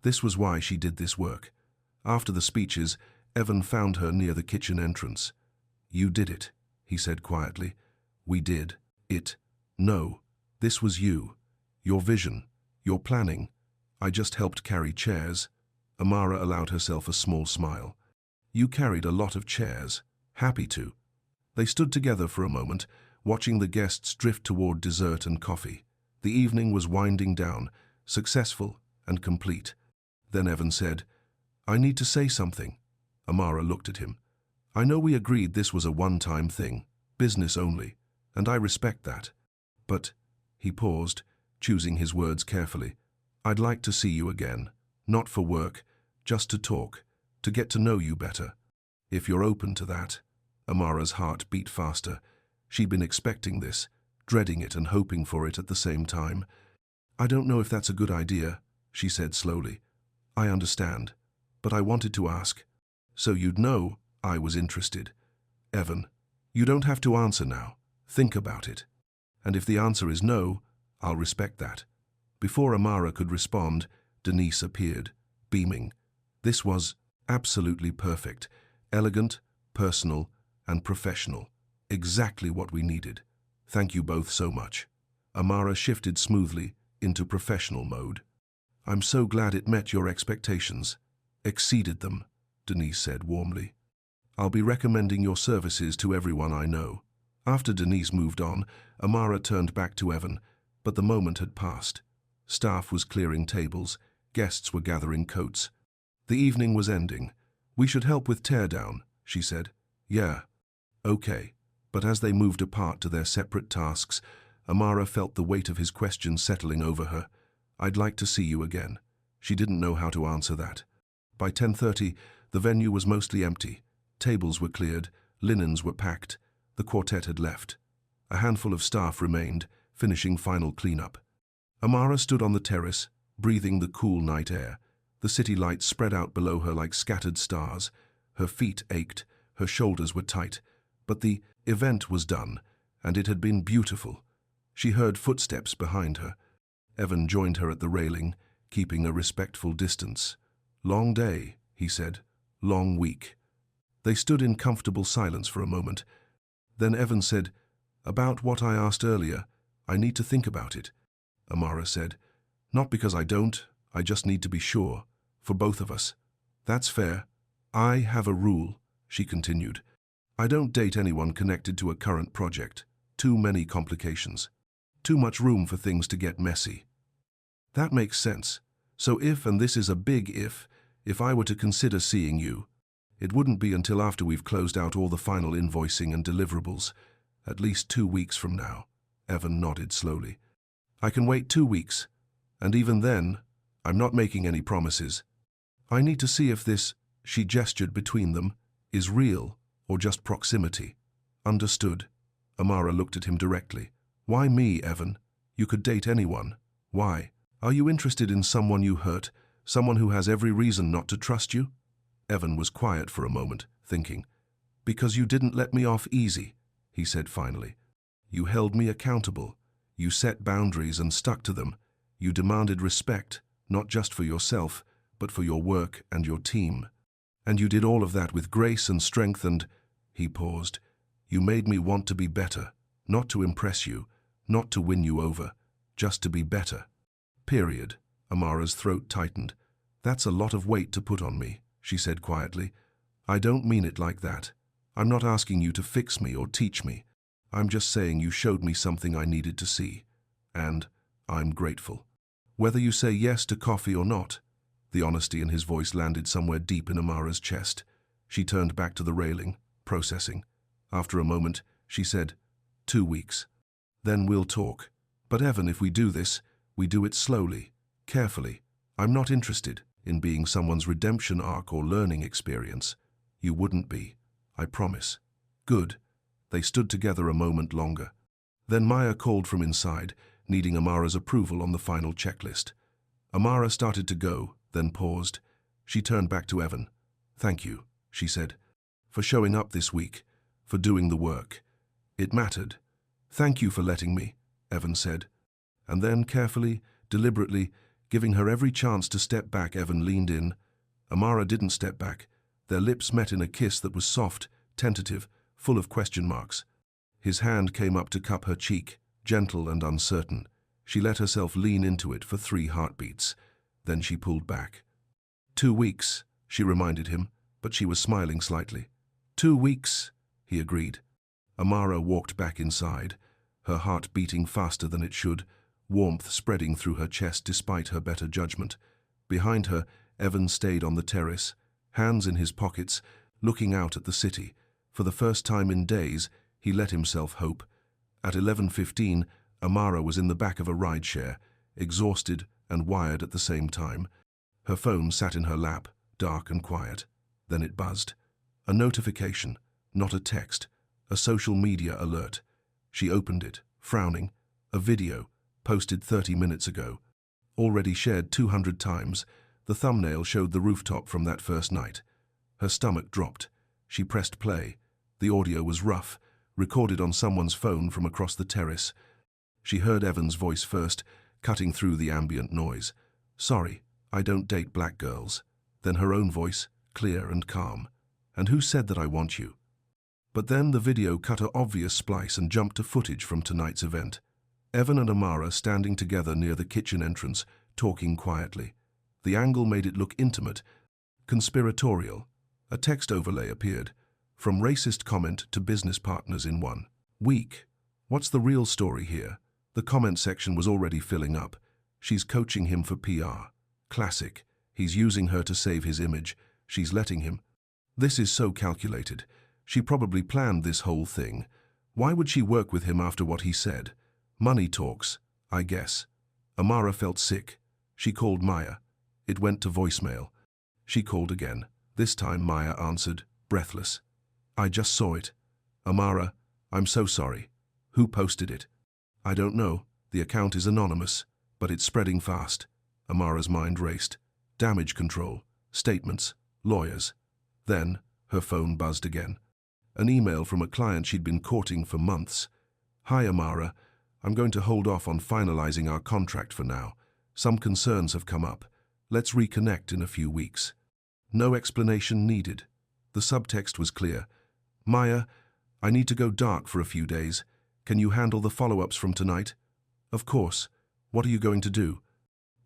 This was why she did this work. After the speeches, Evan found her near the kitchen entrance. "You did it," he said quietly. "We did it. No, this was you. Your vision, your planning. I just helped carry chairs." Amara allowed herself a small smile. "You carried a lot of chairs. Happy to." They stood together for a moment, watching the guests drift toward dessert and coffee. The evening was winding down, successful and complete. Then Evan said, "I need to say something." Amara looked at him. "I know we agreed this was a one-time thing, business only, and I respect that. But," he paused, choosing his words carefully, "I'd like to see you again, not for work, just to talk, to get to know you better. If you're open to that." Amara's heart beat faster. She'd been expecting this, dreading it and hoping for it at the same time. "I don't know if that's a good idea," she said slowly. "I understand, but I wanted to ask. So you'd know I was interested." "Evan, you don't have to answer now. Think about it. And if the answer is no, I'll respect that." Before Amara could respond, Denise appeared, beaming. This was absolutely perfect, elegant, personal, and professional. Exactly what we needed. "Thank you both so much." Amara shifted smoothly into professional mode. "I'm so glad it met your expectations." "Exceeded them," Denise said warmly. "I'll be recommending your services to everyone I know." After Denise moved on, Amara turned back to Evan, but the moment had passed. Staff was clearing tables, guests were gathering coats. The evening was ending. "We should help with teardown," she said. "Yeah, okay." But as they moved apart to their separate tasks, Amara felt the weight of his question settling over her. "I'd like to see you again." She didn't know how to answer that. By 10:30, the venue was mostly empty. Tables were cleared, linens were packed. The quartet had left. A handful of staff remained, finishing final cleanup. Amara stood on the terrace, breathing the cool night air. The city lights spread out below her like scattered stars. Her feet ached, her shoulders were tight. But the event was done, and it had been beautiful. She heard footsteps behind her. Evan joined her at the railing, keeping a respectful distance. "Long day," he said. "Long week." They stood in comfortable silence for a moment. Then Evan said, "About what I asked earlier, I need to think about it." Amara said, "Not because I don't, I just need to be sure, for both of us." "That's fair. I have a rule," she continued. "I don't date anyone connected to a current project. Too many complications. Too much room for things to get messy." "That makes sense. So if, and this is a big if I were to consider seeing you, it wouldn't be until after we've closed out all the final invoicing and deliverables, at least 2 weeks from now." Evan nodded slowly. "I can wait 2 weeks, and even then, I'm not making any promises. I need to see if this," she gestured between them, "is real or just proximity." "Understood." Amara looked at him directly. "Why me, Evan? You could date anyone. Why? Are you interested in someone you hurt, someone who has every reason not to trust you?" Evan was quiet for a moment, thinking. "Because you didn't let me off easy," he said finally. "You held me accountable. You set boundaries and stuck to them. You demanded respect, not just for yourself, but for your work and your team. And you did all of that with grace and strength and," He paused. You made me want to be better, not to impress you, not to win you over, just to be better. Period. Amara's throat tightened. That's a lot of weight to put on me, she said quietly. I don't mean it like that. I'm not asking you to fix me or teach me. I'm just saying you showed me something I needed to see. And I'm grateful. Whether you say yes to coffee or not. The honesty in his voice landed somewhere deep in Amara's chest. She turned back to the railing, processing. After a moment, she said, 2 weeks. Then we'll talk. But Evan, if we do this, we do it slowly, carefully. I'm not interested in being someone's redemption arc or learning experience. You wouldn't be. I promise. Good. They stood together a moment longer. Then Maya called from inside, needing Amara's approval on the final checklist. Amara started to go, then paused. She turned back to Evan. Thank you, she said, for showing up this week, for doing the work. It mattered. Thank you for letting me, Evan said. And then, carefully, deliberately, giving her every chance to step back, Evan leaned in. Amara didn't step back. Their lips met in a kiss that was soft, tentative, full of question marks. His hand came up to cup her cheek, gentle and uncertain. She let herself lean into it for 3 heartbeats. Then she pulled back. 2 weeks, she reminded him, but she was smiling slightly. 2 weeks, he agreed. Amara walked back inside, her heart beating faster than it should, warmth spreading through her chest despite her better judgment. Behind her, Evan stayed on the terrace, hands in his pockets, looking out at the city. For the first time in days, he let himself hope. At 11:15, Amara was in the back of a rideshare, exhausted and wired at the same time. Her phone sat in her lap, dark and quiet. Then it buzzed. A notification, not a text, a social media alert. She opened it, frowning. A video, posted 30 minutes ago. Already shared 200 times, the thumbnail showed the rooftop from that first night. Her stomach dropped. She pressed play. The audio was rough, recorded on someone's phone from across the terrace. She heard Evan's voice first, cutting through the ambient noise. Sorry, I don't date black girls. Then her own voice, clear and calm. And who said that I want you? But then the video cut an obvious splice and jumped to footage from tonight's event. Evan and Amara standing together near the kitchen entrance, talking quietly. The angle made it look intimate, conspiratorial. A text overlay appeared. From racist comment to business partners in 1 week. What's the real story here? The comment section was already filling up. She's coaching him for PR. Classic. He's using her to save his image. She's letting him. This is so calculated. She probably planned this whole thing. Why would she work with him after what he said? Money talks, I guess. Amara felt sick. She called Maya. It went to voicemail. She called again. This time Maya answered, breathless. I just saw it. Amara, I'm so sorry. Who posted it? I don't know. The account is anonymous, but it's spreading fast. Amara's mind raced. Damage control, statements, lawyers. Then, her phone buzzed again. An email from a client she'd been courting for months. Hi, Amara. I'm going to hold off on finalizing our contract for now. Some concerns have come up. Let's reconnect in a few weeks. No explanation needed. The subtext was clear. Maya, I need to go dark for a few days. Can you handle the follow-ups from tonight? Of course. What are you going to do?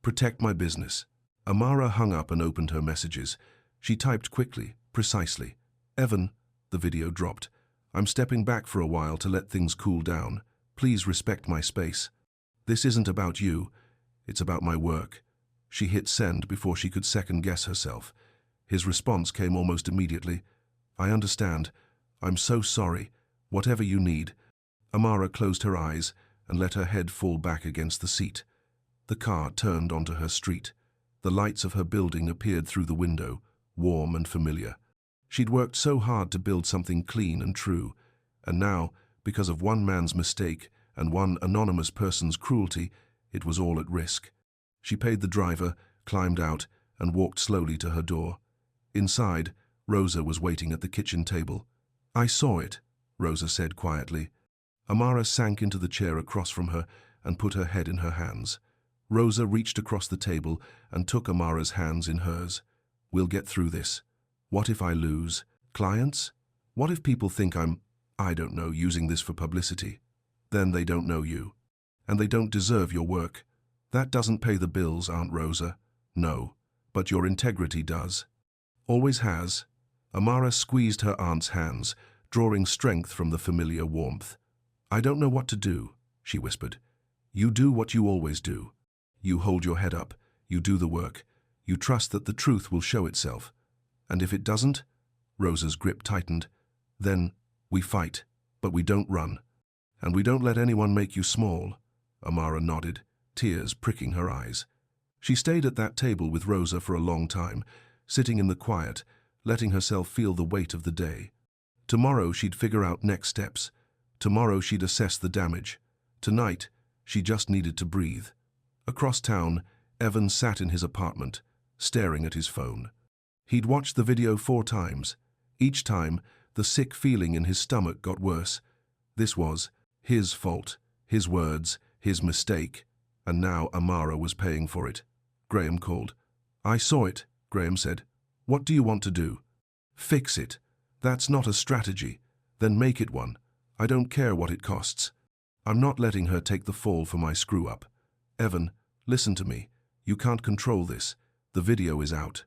Protect my business. Amara hung up and opened her messages. She typed quickly, precisely. Evan, the video dropped. I'm stepping back for a while to let things cool down. Please respect my space. This isn't about you. It's about my work. She hit send before she could second-guess herself. His response came almost immediately. I understand. I'm so sorry. Whatever you need. Amara closed her eyes and let her head fall back against the seat. The car turned onto her street. The lights of her building appeared through the window, warm and familiar. She'd worked so hard to build something clean and true, and now, because of one man's mistake and one anonymous person's cruelty, it was all at risk. She paid the driver, climbed out, and walked slowly to her door. Inside, Rosa was waiting at the kitchen table. I saw it, Rosa said quietly. Amara sank into the chair across from her and put her head in her hands. Rosa reached across the table and took Amara's hands in hers. We'll get through this. What if I lose? Clients? What if people think I don't know, using this for publicity? Then they don't know you. And they don't deserve your work. That doesn't pay the bills, Aunt Rosa. No, but your integrity does. Always has. Amara squeezed her aunt's hands, drawing strength from the familiar warmth. I don't know what to do, she whispered. You do what you always do. You hold your head up, you do the work, you trust that the truth will show itself. And if it doesn't, Rosa's grip tightened, then we fight, but we don't run. And we don't let anyone make you small. Amara nodded, tears pricking her eyes. She stayed at that table with Rosa for a long time, sitting in the quiet, letting herself feel the weight of the day. Tomorrow she'd figure out next steps. Tomorrow she'd assess the damage. Tonight, she just needed to breathe. Across town, Evan sat in his apartment, staring at his phone. He'd watched the video 4 times. Each time, the sick feeling in his stomach got worse. This was his fault, his words, his mistake, and now Amara was paying for it. Graham called. I saw it, Graham said. What do you want to do? Fix it. That's not a strategy. Then make it one. I don't care what it costs. I'm not letting her take the fall for my screw-up. Evan, listen to me. You can't control this. The video is out.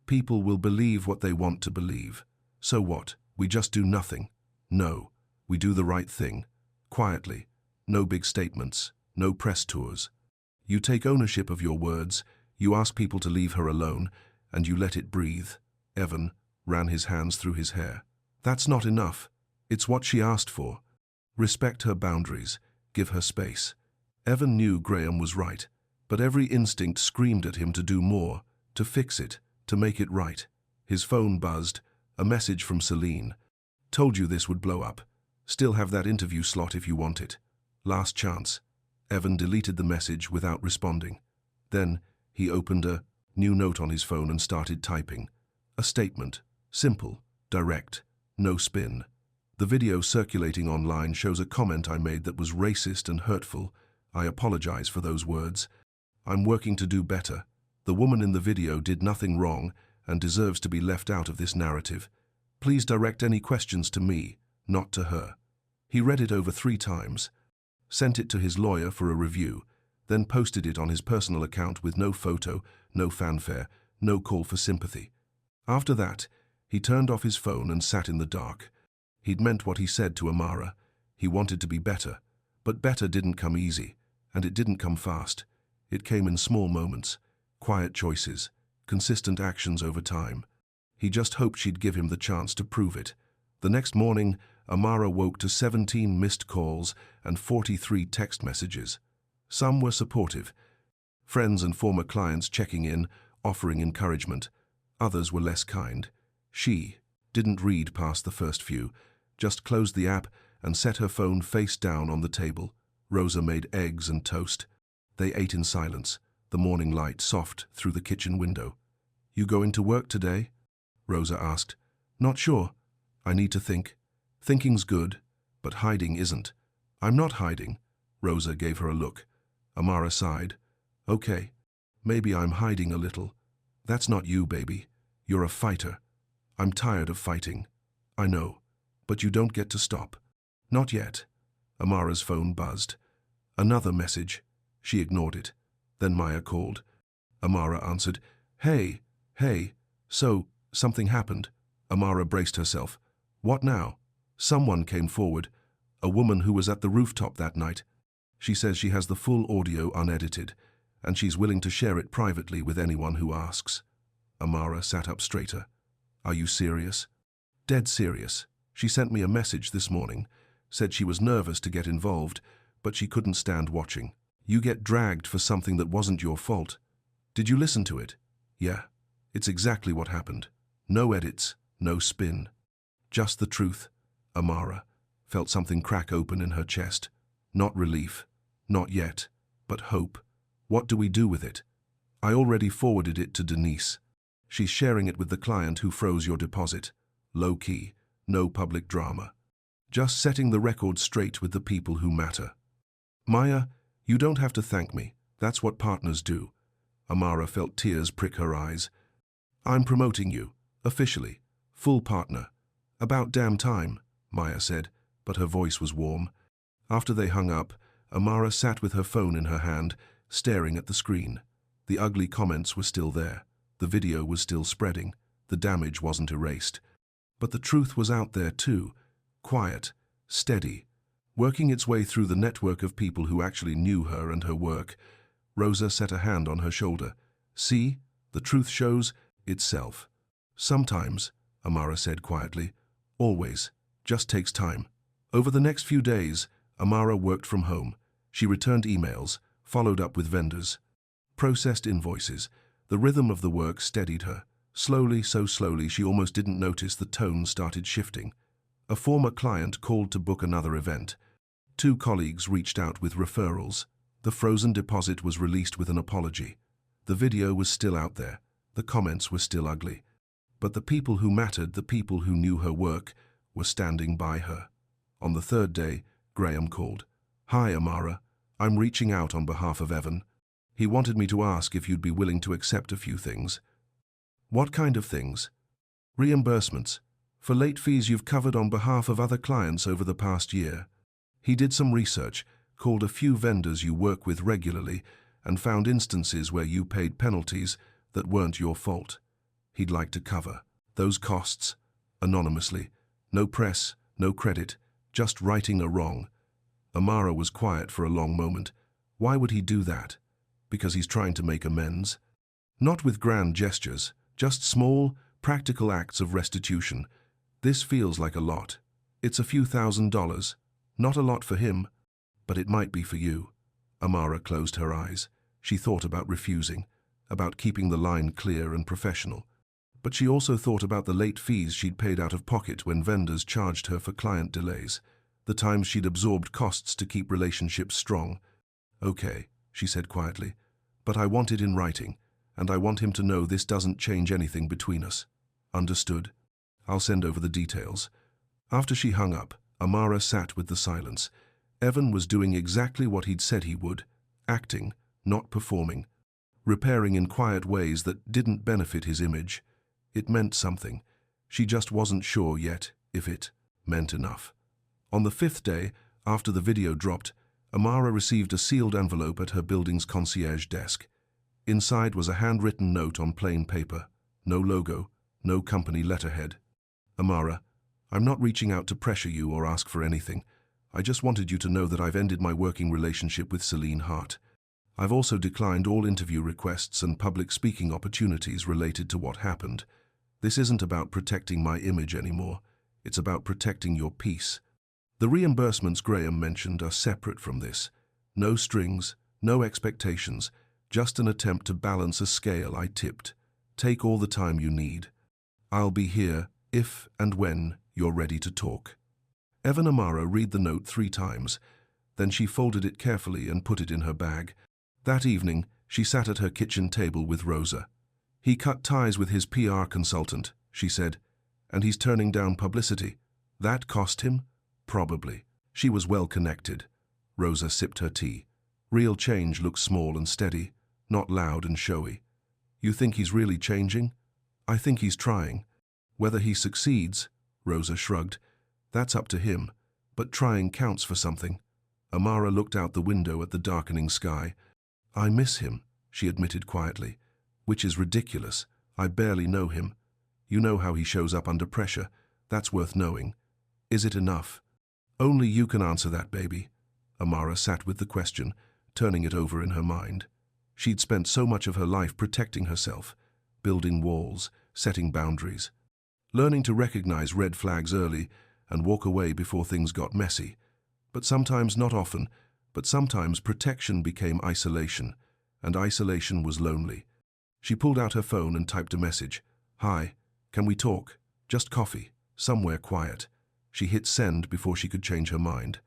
People will believe what they want to believe. So what? We just do nothing? No. We do the right thing. Quietly. No big statements. No press tours. You take ownership of your words. You ask people to leave her alone, and you let it breathe. Evan ran his hands through his hair. That's not enough. It's what she asked for. Respect her boundaries. Give her space. Evan knew Graham was right, but every instinct screamed at him to do more, to fix it, to make it right. His phone buzzed, a message from Celine. Told you this would blow up. Still have that interview slot if you want it. Last chance. Evan deleted the message without responding. Then he opened a new note on his phone and started typing. A statement. Simple, direct, no spin. The video circulating online shows a comment I made that was racist and hurtful. I apologize for those words. I'm working to do better. The woman in the video did nothing wrong and deserves to be left out of this narrative. Please direct any questions to me, not to her. He read it over 3 times, sent it to his lawyer for a review, then posted it on his personal account with no photo, no fanfare, no call for sympathy. After that, he turned off his phone and sat in the dark. He'd meant what he said to Amara. He wanted to be better, but better didn't come easy, and it didn't come fast. It came in small moments, quiet choices, consistent actions over time. He just hoped she'd give him the chance to prove it. The next morning, Amara woke to 17 missed calls and 43 text messages. Some were supportive. Friends and former clients checking in, offering encouragement. Others were less kind. She didn't read past the first few, just closed the app and set her phone face down on the table. Rosa made eggs and toast. They ate in silence, the morning light soft through the kitchen window. You going to work today? Rosa asked. Not sure. I need to think. Thinking's good, but hiding isn't. I'm not hiding. Rosa gave her a look. Amara sighed. Okay, maybe I'm hiding a little. That's not you, baby. You're a fighter. I'm tired of fighting. I know, but you don't get to stop. Not yet. Amara's phone buzzed. Another message. She ignored it. Then Maya called. Amara answered. Hey. So, something happened. Amara braced herself. What now? Someone came forward. A woman who was at the rooftop that night. She says she has the full audio unedited, and she's willing to share it privately with anyone who asks. Amara sat up straighter. Are you serious? Dead serious. She sent me a message this morning. Said she was nervous to get involved, but she couldn't stand watching. You get dragged for something that wasn't your fault. Did you listen to it? Yeah. It's exactly what happened. No edits, no spin. Just the truth. Amara felt something crack open in her chest. Not relief. Not yet. But hope. What do we do with it? I already forwarded it to Denise. She's sharing it with the client who froze your deposit. Low key. No public drama. Just setting the record straight with the people who matter. Maya, you don't have to thank me. That's what partners do. Amara felt tears prick her eyes. I'm promoting you. Officially. Full partner. About damn time, Maya said, but her voice was warm. After they hung up, Amara sat with her phone in her hand, staring at the screen. The ugly comments were still there. The video was still spreading. The damage wasn't erased. But the truth was out there too. Quiet, steady, working its way through the network of people who actually knew her and her work. Rosa set a hand on her shoulder. See, the truth shows itself. Sometimes, Amara said quietly. Always. Just takes time. Over the next few days, Amara worked from home. She returned emails, followed up with vendors, processed invoices. The rhythm of the work steadied her. Slowly, so slowly, she almost didn't notice the tone started shifting. A former client called to book another event. 2 colleagues reached out with referrals. The frozen deposit was released with an apology. The video was still out there. The comments were still ugly. But the people who mattered, the people who knew her work, were standing by her. On the 3rd day, Graham called. Hi, Amara. I'm reaching out on behalf of Evan. He wanted me to ask if you'd be willing to accept a few things. What kind of things? Reimbursements. For late fees you've covered on behalf of other clients over the past year. He did some research, called a few vendors you work with regularly, and found instances where you paid penalties that weren't your fault. He'd like to cover those costs, anonymously. No press, no credit, just righting a wrong. Amara was quiet for a long moment. Why would he do that? Because he's trying to make amends? Not with grand gestures, just small, practical acts of restitution. This feels like a lot. It's a few $1,000s. Not a lot for him, but it might be for you. Amara closed her eyes. She thought about refusing, about keeping the line clear and professional. But she also thought about the late fees she'd paid out of pocket when vendors charged her for client delays, the times she'd absorbed costs to keep relationships strong. Okay, she said quietly, but I want it in writing, and I want him to know this doesn't change anything between us. Understood? I'll send over the details. After she hung up, Amara sat with the silence. Evan was doing exactly what he'd said he would, acting, not performing, repairing in quiet ways that didn't benefit his image. It meant something. She just wasn't sure yet if it meant enough. On the 5th day, after the video dropped, Amara received a sealed envelope at her building's concierge desk. Inside was a handwritten note on plain paper. No logo, no company letterhead. Amara, I'm not reaching out to pressure you or ask for anything. I just wanted you to know that I've ended my working relationship with Celine Hart. I've also declined all interview requests and public speaking opportunities related to what happened. This isn't about protecting my image anymore. It's about protecting your peace. The reimbursements Graham mentioned are separate from this. No strings, no expectations, just an attempt to balance a scale I tipped. Take all the time you need. I'll be here if and when you're ready to talk. Evan Amara read the note 3 times. Then she folded it carefully and put it in her bag. That evening, she sat at her kitchen table with Rosa. He cut ties with his PR consultant, she said, and he's turning down publicity. That cost him? Probably. She was well connected. Rosa sipped her tea. Real change looks small and steady, not loud and showy. You think he's really changing? I think he's trying. Whether he succeeds, Rosa shrugged, that's up to him, but trying counts for something. Amara looked out the window at the darkening sky. I miss him, she admitted quietly. Which is ridiculous. I barely know him. You know how he shows up under pressure. That's worth knowing. Is it enough? Only you can answer that, baby. Amara sat with the question, turning it over in her mind. She'd spent so much of her life protecting herself, building walls, setting boundaries, learning to recognize red flags early and walk away before things got messy. But sometimes, not often, but sometimes protection became isolation, and isolation was lonely. She pulled out her phone and typed a message. Hi, can we talk? Just coffee, somewhere quiet. She hit send before she could change her mind.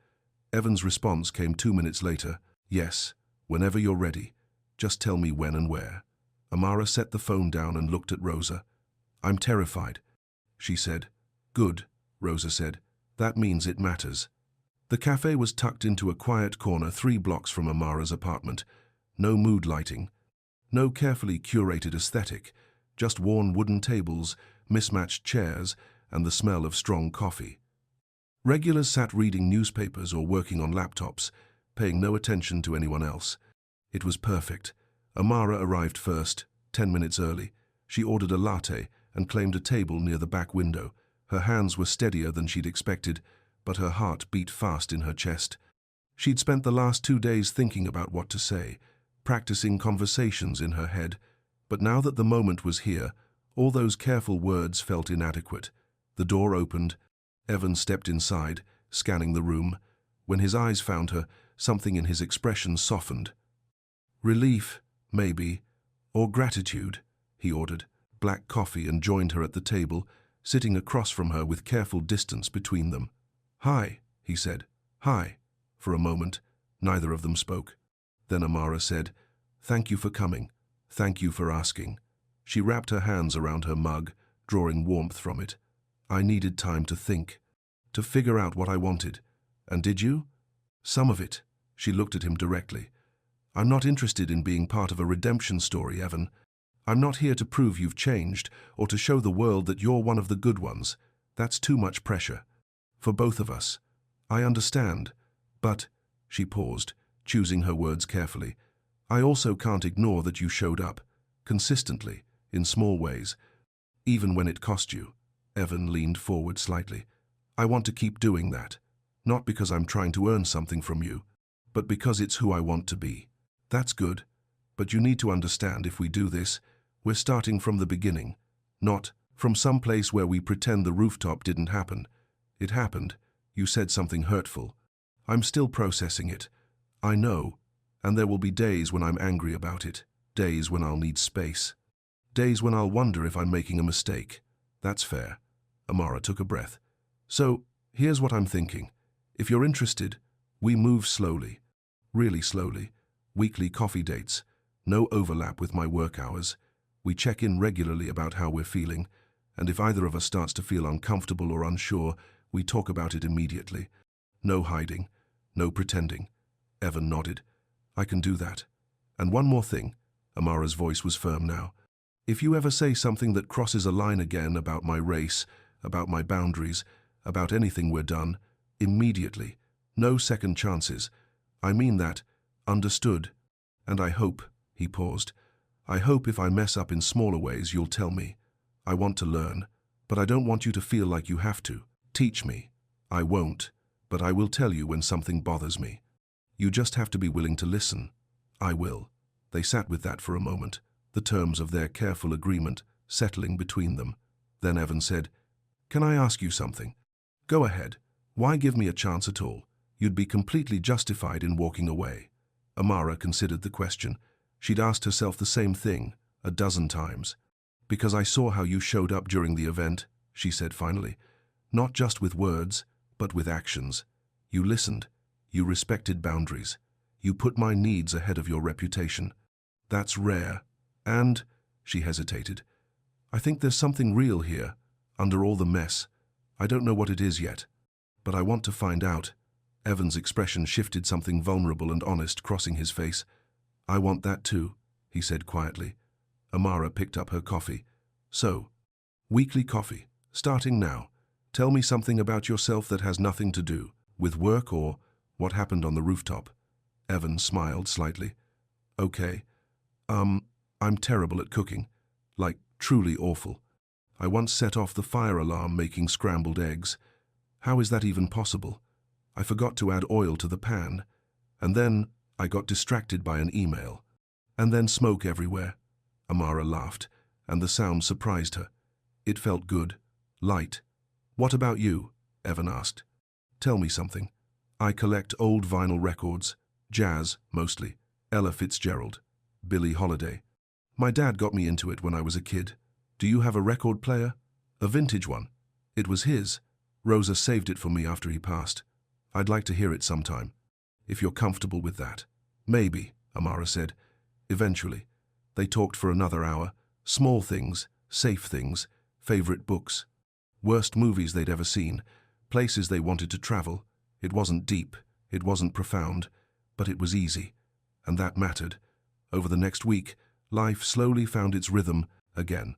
Evan's response came 2 minutes later. Yes, whenever you're ready. Just tell me when and where. Amara set the phone down and looked at Rosa. I'm terrified, she said. Good, Rosa said. That means it matters. The cafe was tucked into a quiet corner 3 blocks from Amara's apartment. No mood lighting. No carefully curated aesthetic, just worn wooden tables, mismatched chairs, and the smell of strong coffee. Regulars sat reading newspapers or working on laptops, paying no attention to anyone else. It was perfect. Amara arrived first, 10 minutes early. She ordered a latte and claimed a table near the back window. Her hands were steadier than she'd expected, but her heart beat fast in her chest. She'd spent the last 2 days thinking about what to say, practicing conversations in her head, but now that the moment was here, all those careful words felt inadequate. The door opened. Evan stepped inside, scanning the room. When his eyes found her, something in his expression softened. "Relief, maybe, or gratitude," he ordered. Black coffee and joined her at the table, sitting across from her with careful distance between them. "Hi," he said. "Hi." For a moment, neither of them spoke. Then Amara said, "Thank you for coming. Thank you for asking." She wrapped her hands around her mug, drawing warmth from it. "I needed time to think, to figure out what I wanted. And did you?" "Some of it." She looked at him directly. "I'm not interested in being part of a redemption story, Evan. I'm not here to prove you've changed or to show the world that you're one of the good ones. That's too much pressure. For both of us. I understand. But," she paused, choosing her words carefully, "I also can't ignore that you showed up, consistently, in small ways, even when it cost you." Evan leaned forward slightly. "I want to keep doing that, not because I'm trying to earn something from you, but because it's who I want to be." "That's good, but you need to understand if we do this, we're starting from the beginning, not from some place where we pretend the rooftop didn't happen. It happened. You said something hurtful. I'm still processing it. I know, and there will be days when I'm angry about it, days when I'll need space, days when I'll wonder if I'm making a mistake." "That's fair." Amara took a breath. "So, here's what I'm thinking. If you're interested, we move slowly, really slowly. Weekly coffee dates, no overlap with my work hours. We check in regularly about how we're feeling, and if either of us starts to feel uncomfortable or unsure, we talk about it immediately. No hiding, no pretending." Evan nodded. "I can do that. And one more thing." Amara's voice was firm now. "If you ever say something that crosses a line again about my race, about my boundaries, about anything we're done, immediately. No second chances. I mean that. Understood? And I hope," he paused, "I hope if I mess up in smaller ways you'll tell me. I want to learn, but I don't want you to feel like you have to. Teach me. I won't, but I will tell you when something bothers me. You just have to be willing to listen." "I will." They sat with that for a moment, the terms of their careful agreement settling between them. Then Evan said, "Can I ask you something?" "Go ahead. Why give me a chance at all? You'd be completely justified in walking away." Amara considered the question. She'd asked herself the same thing, a dozen times. "Because I saw how you showed up during the event," she said finally. "Not just with words, but with actions. You listened. You respected boundaries. You put my needs ahead of your reputation. That's rare. And," she hesitated, "I think there's something real here, under all the mess. I don't know what it is yet, but I want to find out." Evan's expression shifted, something vulnerable and honest crossing his face. "I want that too," he said quietly. Amara picked up her coffee. "So, weekly coffee, starting now. Tell me something about yourself that has nothing to do with work or what happened on the rooftop." Evan smiled slightly. "Okay. I'm terrible at cooking. Like, truly awful. I once set off the fire alarm making scrambled eggs. How is that even possible? I forgot to add oil to the pan. And then I got distracted by an email. And then smoke everywhere." Amara laughed, and the sound surprised her. It felt good, light. "What about you?" Evan asked. "Tell me something." "I collect old vinyl records, jazz, mostly. Ella Fitzgerald, Billie Holiday. My dad got me into it when I was a kid. Do you have a record player?" "A vintage one. It was his. Rosa saved it for me after he passed. I'd like to hear it sometime, if you're comfortable with that." "Maybe," Amara said. Eventually, they talked for another hour. Small things, safe things, favorite books, worst movies they'd ever seen, places they wanted to travel. It wasn't deep, it wasn't profound, but it was easy, and that mattered. Over the next week, life slowly found its rhythm again.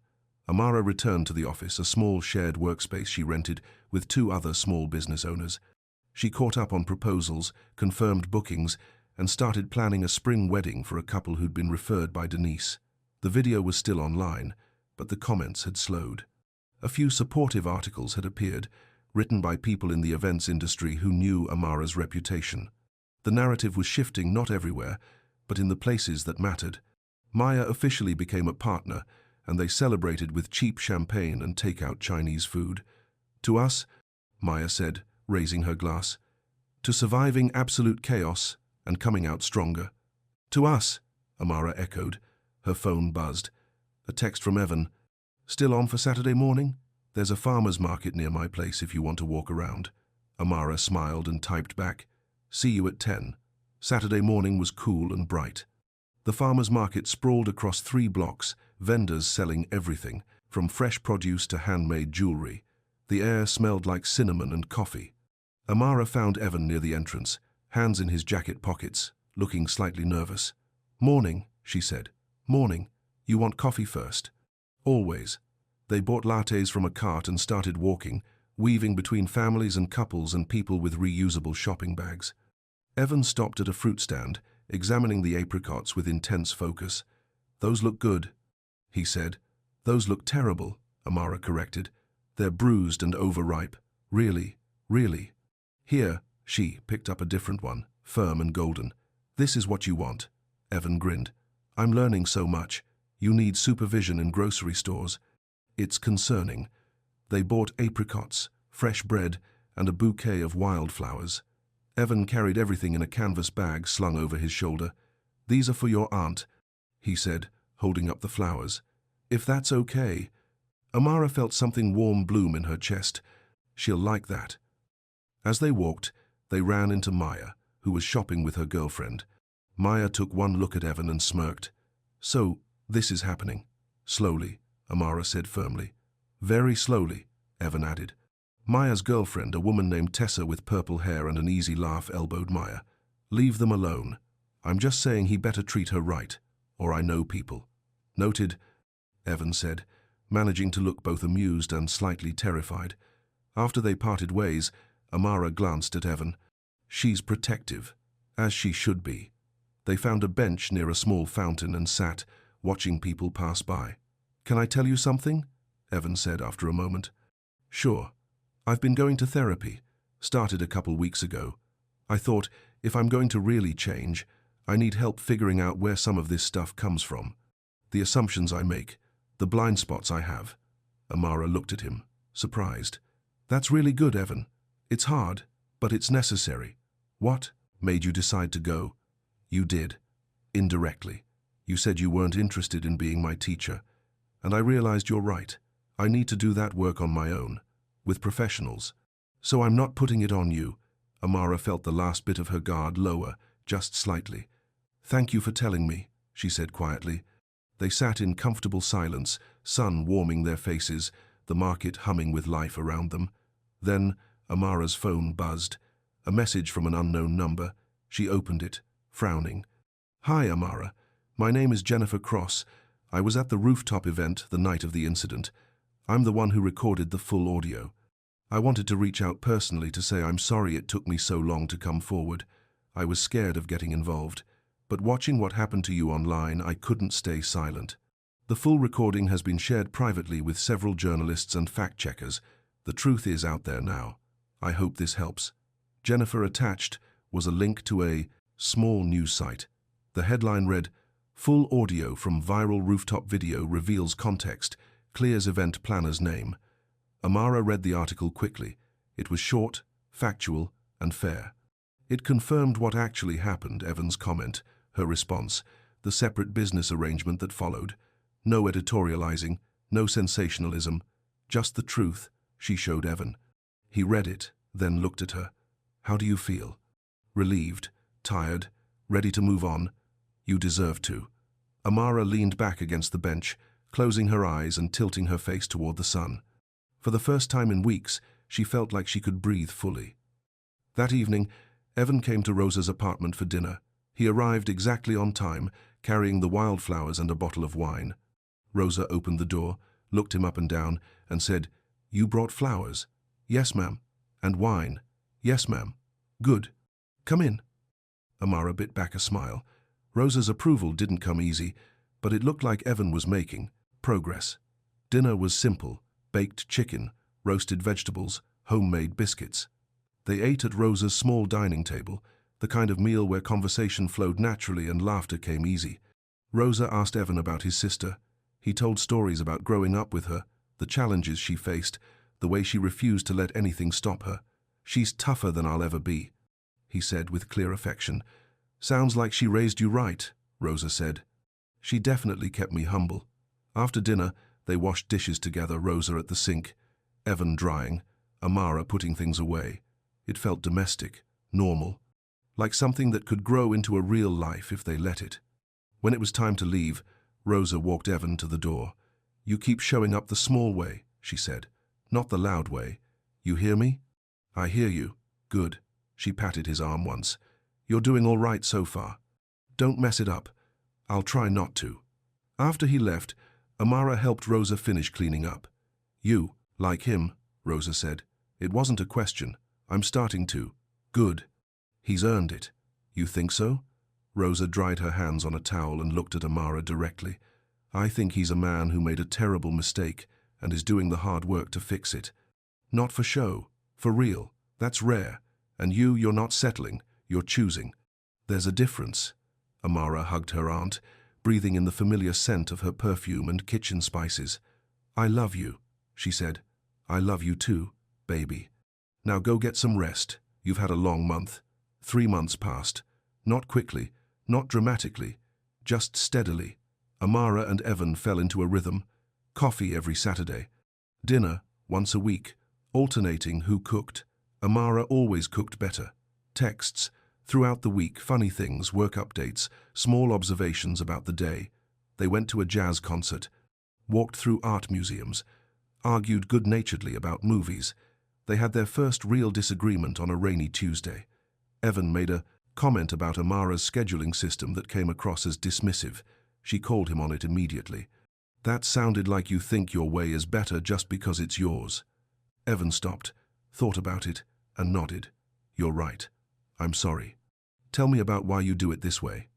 Amara returned to the office, a small shared workspace she rented with 2 other small business owners. She caught up on proposals, confirmed bookings, and started planning a spring wedding for a couple who'd been referred by Denise. The video was still online, but the comments had slowed. A few supportive articles had appeared, written by people in the events industry who knew Amara's reputation. The narrative was shifting not everywhere, but in the places that mattered. Maya officially became a partner, and they celebrated with cheap champagne and takeout Chinese food. "To us," Maya said, raising her glass, "to surviving absolute chaos and coming out stronger." "To us," Amara echoed. Her phone buzzed. A text from Evan. "Still on for Saturday morning? There's a farmer's market near my place if you want to walk around." Amara smiled and typed back, "See you at 10. Saturday morning was cool and bright. The farmer's market sprawled across 3 blocks, vendors selling everything, from fresh produce to handmade jewelry. The air smelled like cinnamon and coffee. Amara found Evan near the entrance, hands in his jacket pockets, looking slightly nervous. "Morning," she said. "Morning. You want coffee first?" "Always." They bought lattes from a cart and started walking, weaving between families and couples and people with reusable shopping bags. Evan stopped at a fruit stand, examining the apricots with intense focus. "Those look good," he said. "Those look terrible," Amara corrected. "They're bruised and overripe. Really, really." "Here," she picked up a different one, firm and golden. "This is what you want." Evan grinned. "I'm learning so much. You need supervision in grocery stores." "It's concerning." They bought apricots, fresh bread, and a bouquet of wildflowers. Evan carried everything in a canvas bag slung over his shoulder. "These are for your aunt," he said, holding up the flowers. "If that's okay." Amara felt something warm bloom in her chest. "She'll like that." As they walked, they ran into Maya, who was shopping with her girlfriend. Maya took one look at Evan and smirked. "So, this is happening." "Slowly," Amara said firmly. "Very slowly," Evan added. Maya's girlfriend, a woman named Tessa with purple hair and an easy laugh, elbowed Maya. "Leave them alone. I'm just saying he better treat her right, or I know people." "Noted," Evan said, managing to look both amused and slightly terrified. After they parted ways, Amara glanced at Evan. "She's protective, as she should be." They found a bench near a small fountain and sat, watching people pass by. "Can I tell you something?" Evan said after a moment. "Sure. I've been going to therapy. Started a couple weeks ago. I thought, if I'm going to really change, I need help figuring out where some of this stuff comes from. The assumptions I make, the blind spots I have." Amara looked at him, surprised. "That's really good, Evan. It's hard, but it's necessary." "What made you decide to go?" "You did. Indirectly. You said you weren't interested in being my teacher. And I realized you're right. I need to do that work on my own, with professionals. So I'm not putting it on you." Amara felt the last bit of her guard lower, just slightly. "Thank you for telling me," she said quietly. They sat in comfortable silence, sun warming their faces, the market humming with life around them. Then Amara's phone buzzed. A message from an unknown number. She opened it, frowning. "Hi, Amara. My name is Jennifer Cross. I was at the rooftop event the night of the incident. I'm the one who recorded the full audio. I wanted to reach out personally to say I'm sorry it took me so long to come forward. I was scared of getting involved. But watching what happened to you online, I couldn't stay silent. The full recording has been shared privately with several journalists and fact-checkers. The truth is out there now. I hope this helps." Jennifer attached was a link to a small news site. The headline read, "Full audio from viral rooftop video reveals context, clears event planner's name." Amara read the article quickly. It was short, factual, and fair. It confirmed what actually happened, Evan's comment, her response, the separate business arrangement that followed. No editorializing, no sensationalism, just the truth, she showed Evan. He read it, then looked at her. "How do you feel?" "Relieved, tired, ready to move on." "You deserve to." Amara leaned back against the bench, closing her eyes and tilting her face toward the sun. For the first time in weeks, she felt like she could breathe fully. That evening, Evan came to Rosa's apartment for dinner. He arrived exactly on time, carrying the wildflowers and a bottle of wine. Rosa opened the door, looked him up and down, and said, "You brought flowers?" "Yes, ma'am." "And wine?" "Yes, ma'am." "Good. Come in." Amara bit back a smile. Rosa's approval didn't come easy, but it looked like Evan was making progress. Dinner was simple: baked chicken, roasted vegetables, homemade biscuits. They ate at Rosa's small dining table, the kind of meal where conversation flowed naturally and laughter came easy. Rosa asked Evan about his sister. He told stories about growing up with her, the challenges she faced, the way she refused to let anything stop her. "She's tougher than I'll ever be," he said with clear affection. "Sounds like she raised you right," Rosa said. "She definitely kept me humble." After dinner, they washed dishes together, Rosa at the sink, Evan drying, Amara putting things away. It felt domestic, normal, like something that could grow into a real life if they let it. When it was time to leave, Rosa walked Evan to the door. "You keep showing up the small way," she said, "not the loud way. You hear me?" "I hear you." "Good." She patted his arm once. "You're doing all right so far. Don't mess it up. I'll try not to." After he left, Amara helped Rosa finish cleaning up. "You, like him," Rosa said. "It wasn't a question. I'm starting to." "Good. He's earned it." "You think so?" Rosa dried her hands on a towel and looked at Amara directly. "I think he's a man who made a terrible mistake and is doing the hard work to fix it. Not for show, for real. That's rare. And you're not settling, you're choosing. There's a difference." Amara hugged her aunt, breathing in the familiar scent of her perfume and kitchen spices. "I love you," she said. "I love you too, baby. Now go get some rest. You've had a long month. 3 months passed. Not quickly, not dramatically, just steadily." Amara and Evan fell into a rhythm. Coffee every Saturday. Dinner once a week, alternating who cooked. Amara always cooked better. Texts throughout the week, funny things, work updates, small observations about the day. They went to a jazz concert, walked through art museums, argued good-naturedly about movies. They had their first real disagreement on a rainy Tuesday. Evan made a comment about Amara's scheduling system that came across as dismissive. She called him on it immediately. "That sounded like you think your way is better just because it's yours." Evan stopped, thought about it, and nodded. "You're right. I'm sorry. Tell me about why you do it this way."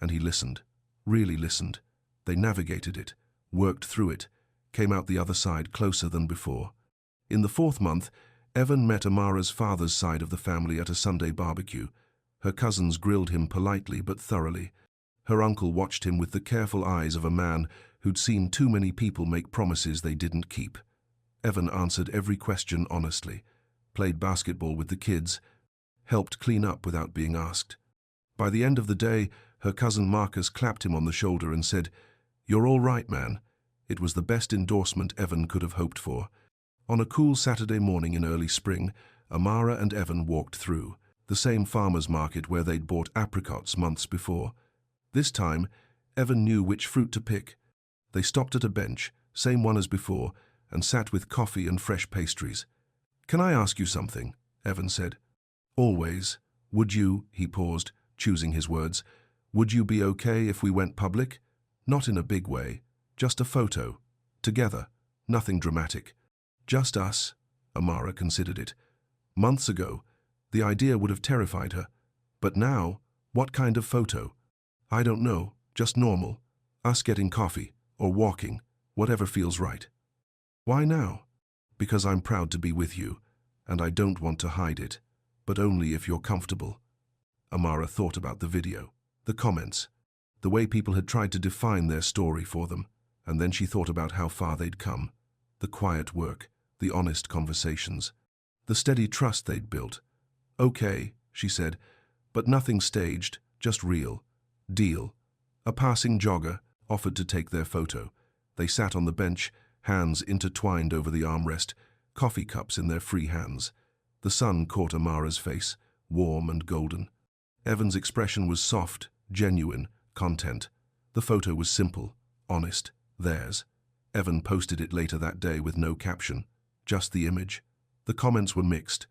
And he listened, really listened. They navigated it, worked through it, came out the other side closer than before. In the 4th month, Evan met Amara's father's side of the family at a Sunday barbecue. Her cousins grilled him politely but thoroughly. Her uncle watched him with the careful eyes of a man who'd seen too many people make promises they didn't keep. Evan answered every question honestly, played basketball with the kids, helped clean up without being asked. By the end of the day, her cousin Marcus clapped him on the shoulder and said, "You're all right, man." It was the best endorsement Evan could have hoped for. On a cool Saturday morning in early spring, Amara and Evan walked through the same farmer's market where they'd bought apricots months before. This time, Evan knew which fruit to pick. They stopped at a bench, same one as before, and sat with coffee and fresh pastries. "Can I ask you something?" Evan said. "Always. Would you," he paused, choosing his words, "would you be okay if we went public? Not in a big way, just a photo. Together. Nothing dramatic. Just us." Amara considered it. Months ago, the idea would have terrified her. But now, what kind of photo? "I don't know, just normal. Us getting coffee, or walking, whatever feels right." "Why now?" "Because I'm proud to be with you, and I don't want to hide it, but only if you're comfortable." Amara thought about the video, the comments, the way people had tried to define their story for them, and then she thought about how far they'd come, the quiet work, the honest conversations, the steady trust they'd built. "Okay," she said, "but nothing staged, just real. Deal." A passing jogger offered to take their photo. They sat on the bench, hands intertwined over the armrest, coffee cups in their free hands. The sun caught Amara's face, warm and golden. Evan's expression was soft, genuine, content. The photo was simple, honest, theirs. Evan posted it later that day with no caption, just the image. The comments were mixed.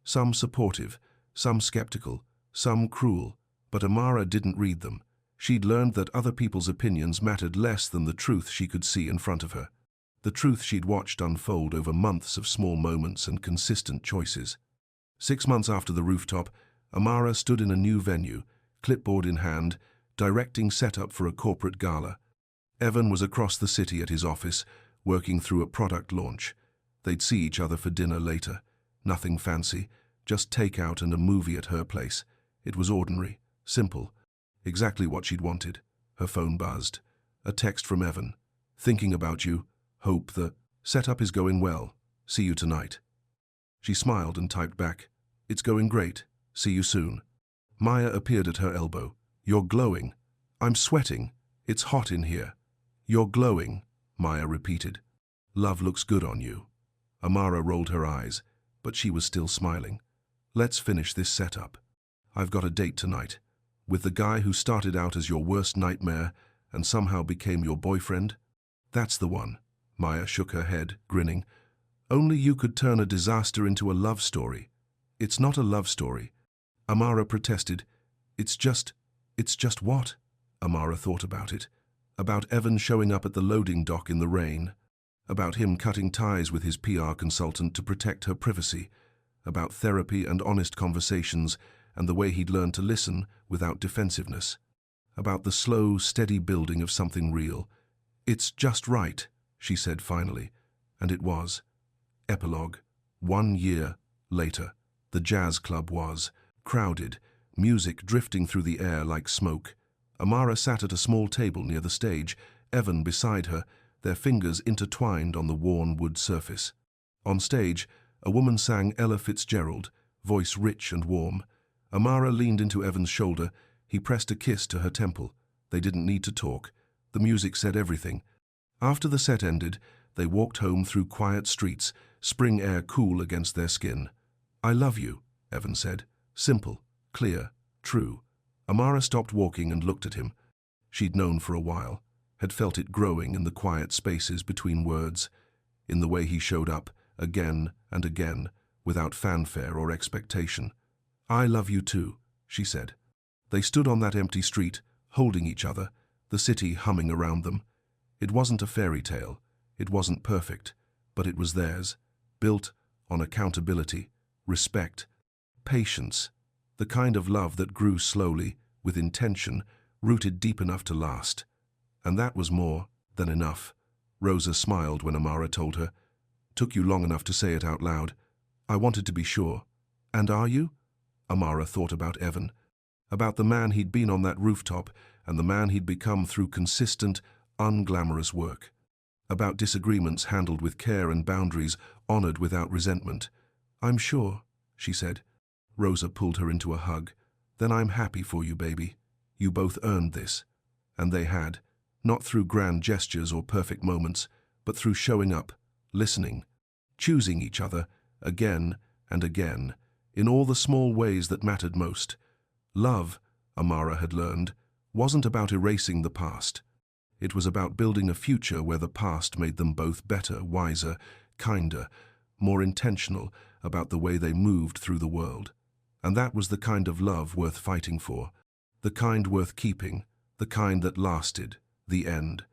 Some supportive, some skeptical, some cruel, but Amara didn't read them. She'd learned that other people's opinions mattered less than the truth she could see in front of her. The truth she'd watched unfold over months of small moments and consistent choices. 6 months after the rooftop, Amara stood in a new venue, clipboard in hand, directing setup for a corporate gala. Evan was across the city at his office, working through a product launch. They'd see each other for dinner later. Nothing fancy, just takeout and a movie at her place. It was ordinary, simple, exactly what she'd wanted. Her phone buzzed. A text from Evan. "Thinking about you. Hope the setup is going well. See you tonight." She smiled and typed back, "It's going great. See you soon." Maya appeared at her elbow. "You're glowing." "I'm sweating. It's hot in here." "You're glowing," Maya repeated. "Love looks good on you." Amara rolled her eyes, but she was still smiling. "Let's finish this setup. I've got a date tonight. With the guy who started out as your worst nightmare and somehow became your boyfriend." "That's the one." Maya shook her head, grinning. "Only you could turn a disaster into a love story." "It's not a love story." Amara protested. It's just what?" Amara thought about it. About Evan showing up at the loading dock in the rain. About him cutting ties with his PR consultant to protect her privacy. About therapy and honest conversations and the way he'd learned to listen without defensiveness. About the slow, steady building of something real. "It's just right," she said finally. And it was. Epilogue. 1 year later. The jazz club was crowded, music drifting through the air like smoke. Amara sat at a small table near the stage, Evan beside her, their fingers intertwined on the worn wood surface. On stage, a woman sang Ella Fitzgerald, voice rich and warm. Amara leaned into Evan's shoulder. He pressed a kiss to her temple. They didn't need to talk. The music said everything. After the set ended, they walked home through quiet streets, spring air cool against their skin. "I love you," Evan said. Simple, clear, true. Amara stopped walking and looked at him. She'd known for a while, had felt it growing in the quiet spaces between words, in the way he showed up, again and again, without fanfare or expectation. "I love you too," she said. They stood on that empty street, holding each other, the city humming around them. It wasn't a fairy tale, it wasn't perfect, but it was theirs, built on accountability, respect, patience, the kind of love that grew slowly, with intention, rooted deep enough to last. And that was more than enough. Rosa smiled when Amara told her. "Took you long enough to say it out loud. I wanted to be sure." "And are you?" Amara thought about Evan, about the man he'd been on that rooftop and the man he'd become through consistent, unglamorous work. About disagreements handled with care and boundaries honored without resentment. "I'm sure," she said. Rosa pulled her into a hug. "Then I'm happy for you, baby. You both earned this." And they had, not through grand gestures or perfect moments, but through showing up, listening, choosing each other, again and again, in all the small ways that mattered most. Love, Amara had learned, wasn't about erasing the past. It was about building a future where the past made them both better, wiser, kinder, more intentional about the way they moved through the world. And that was the kind of love worth fighting for, the kind worth keeping, the kind that lasted, the end.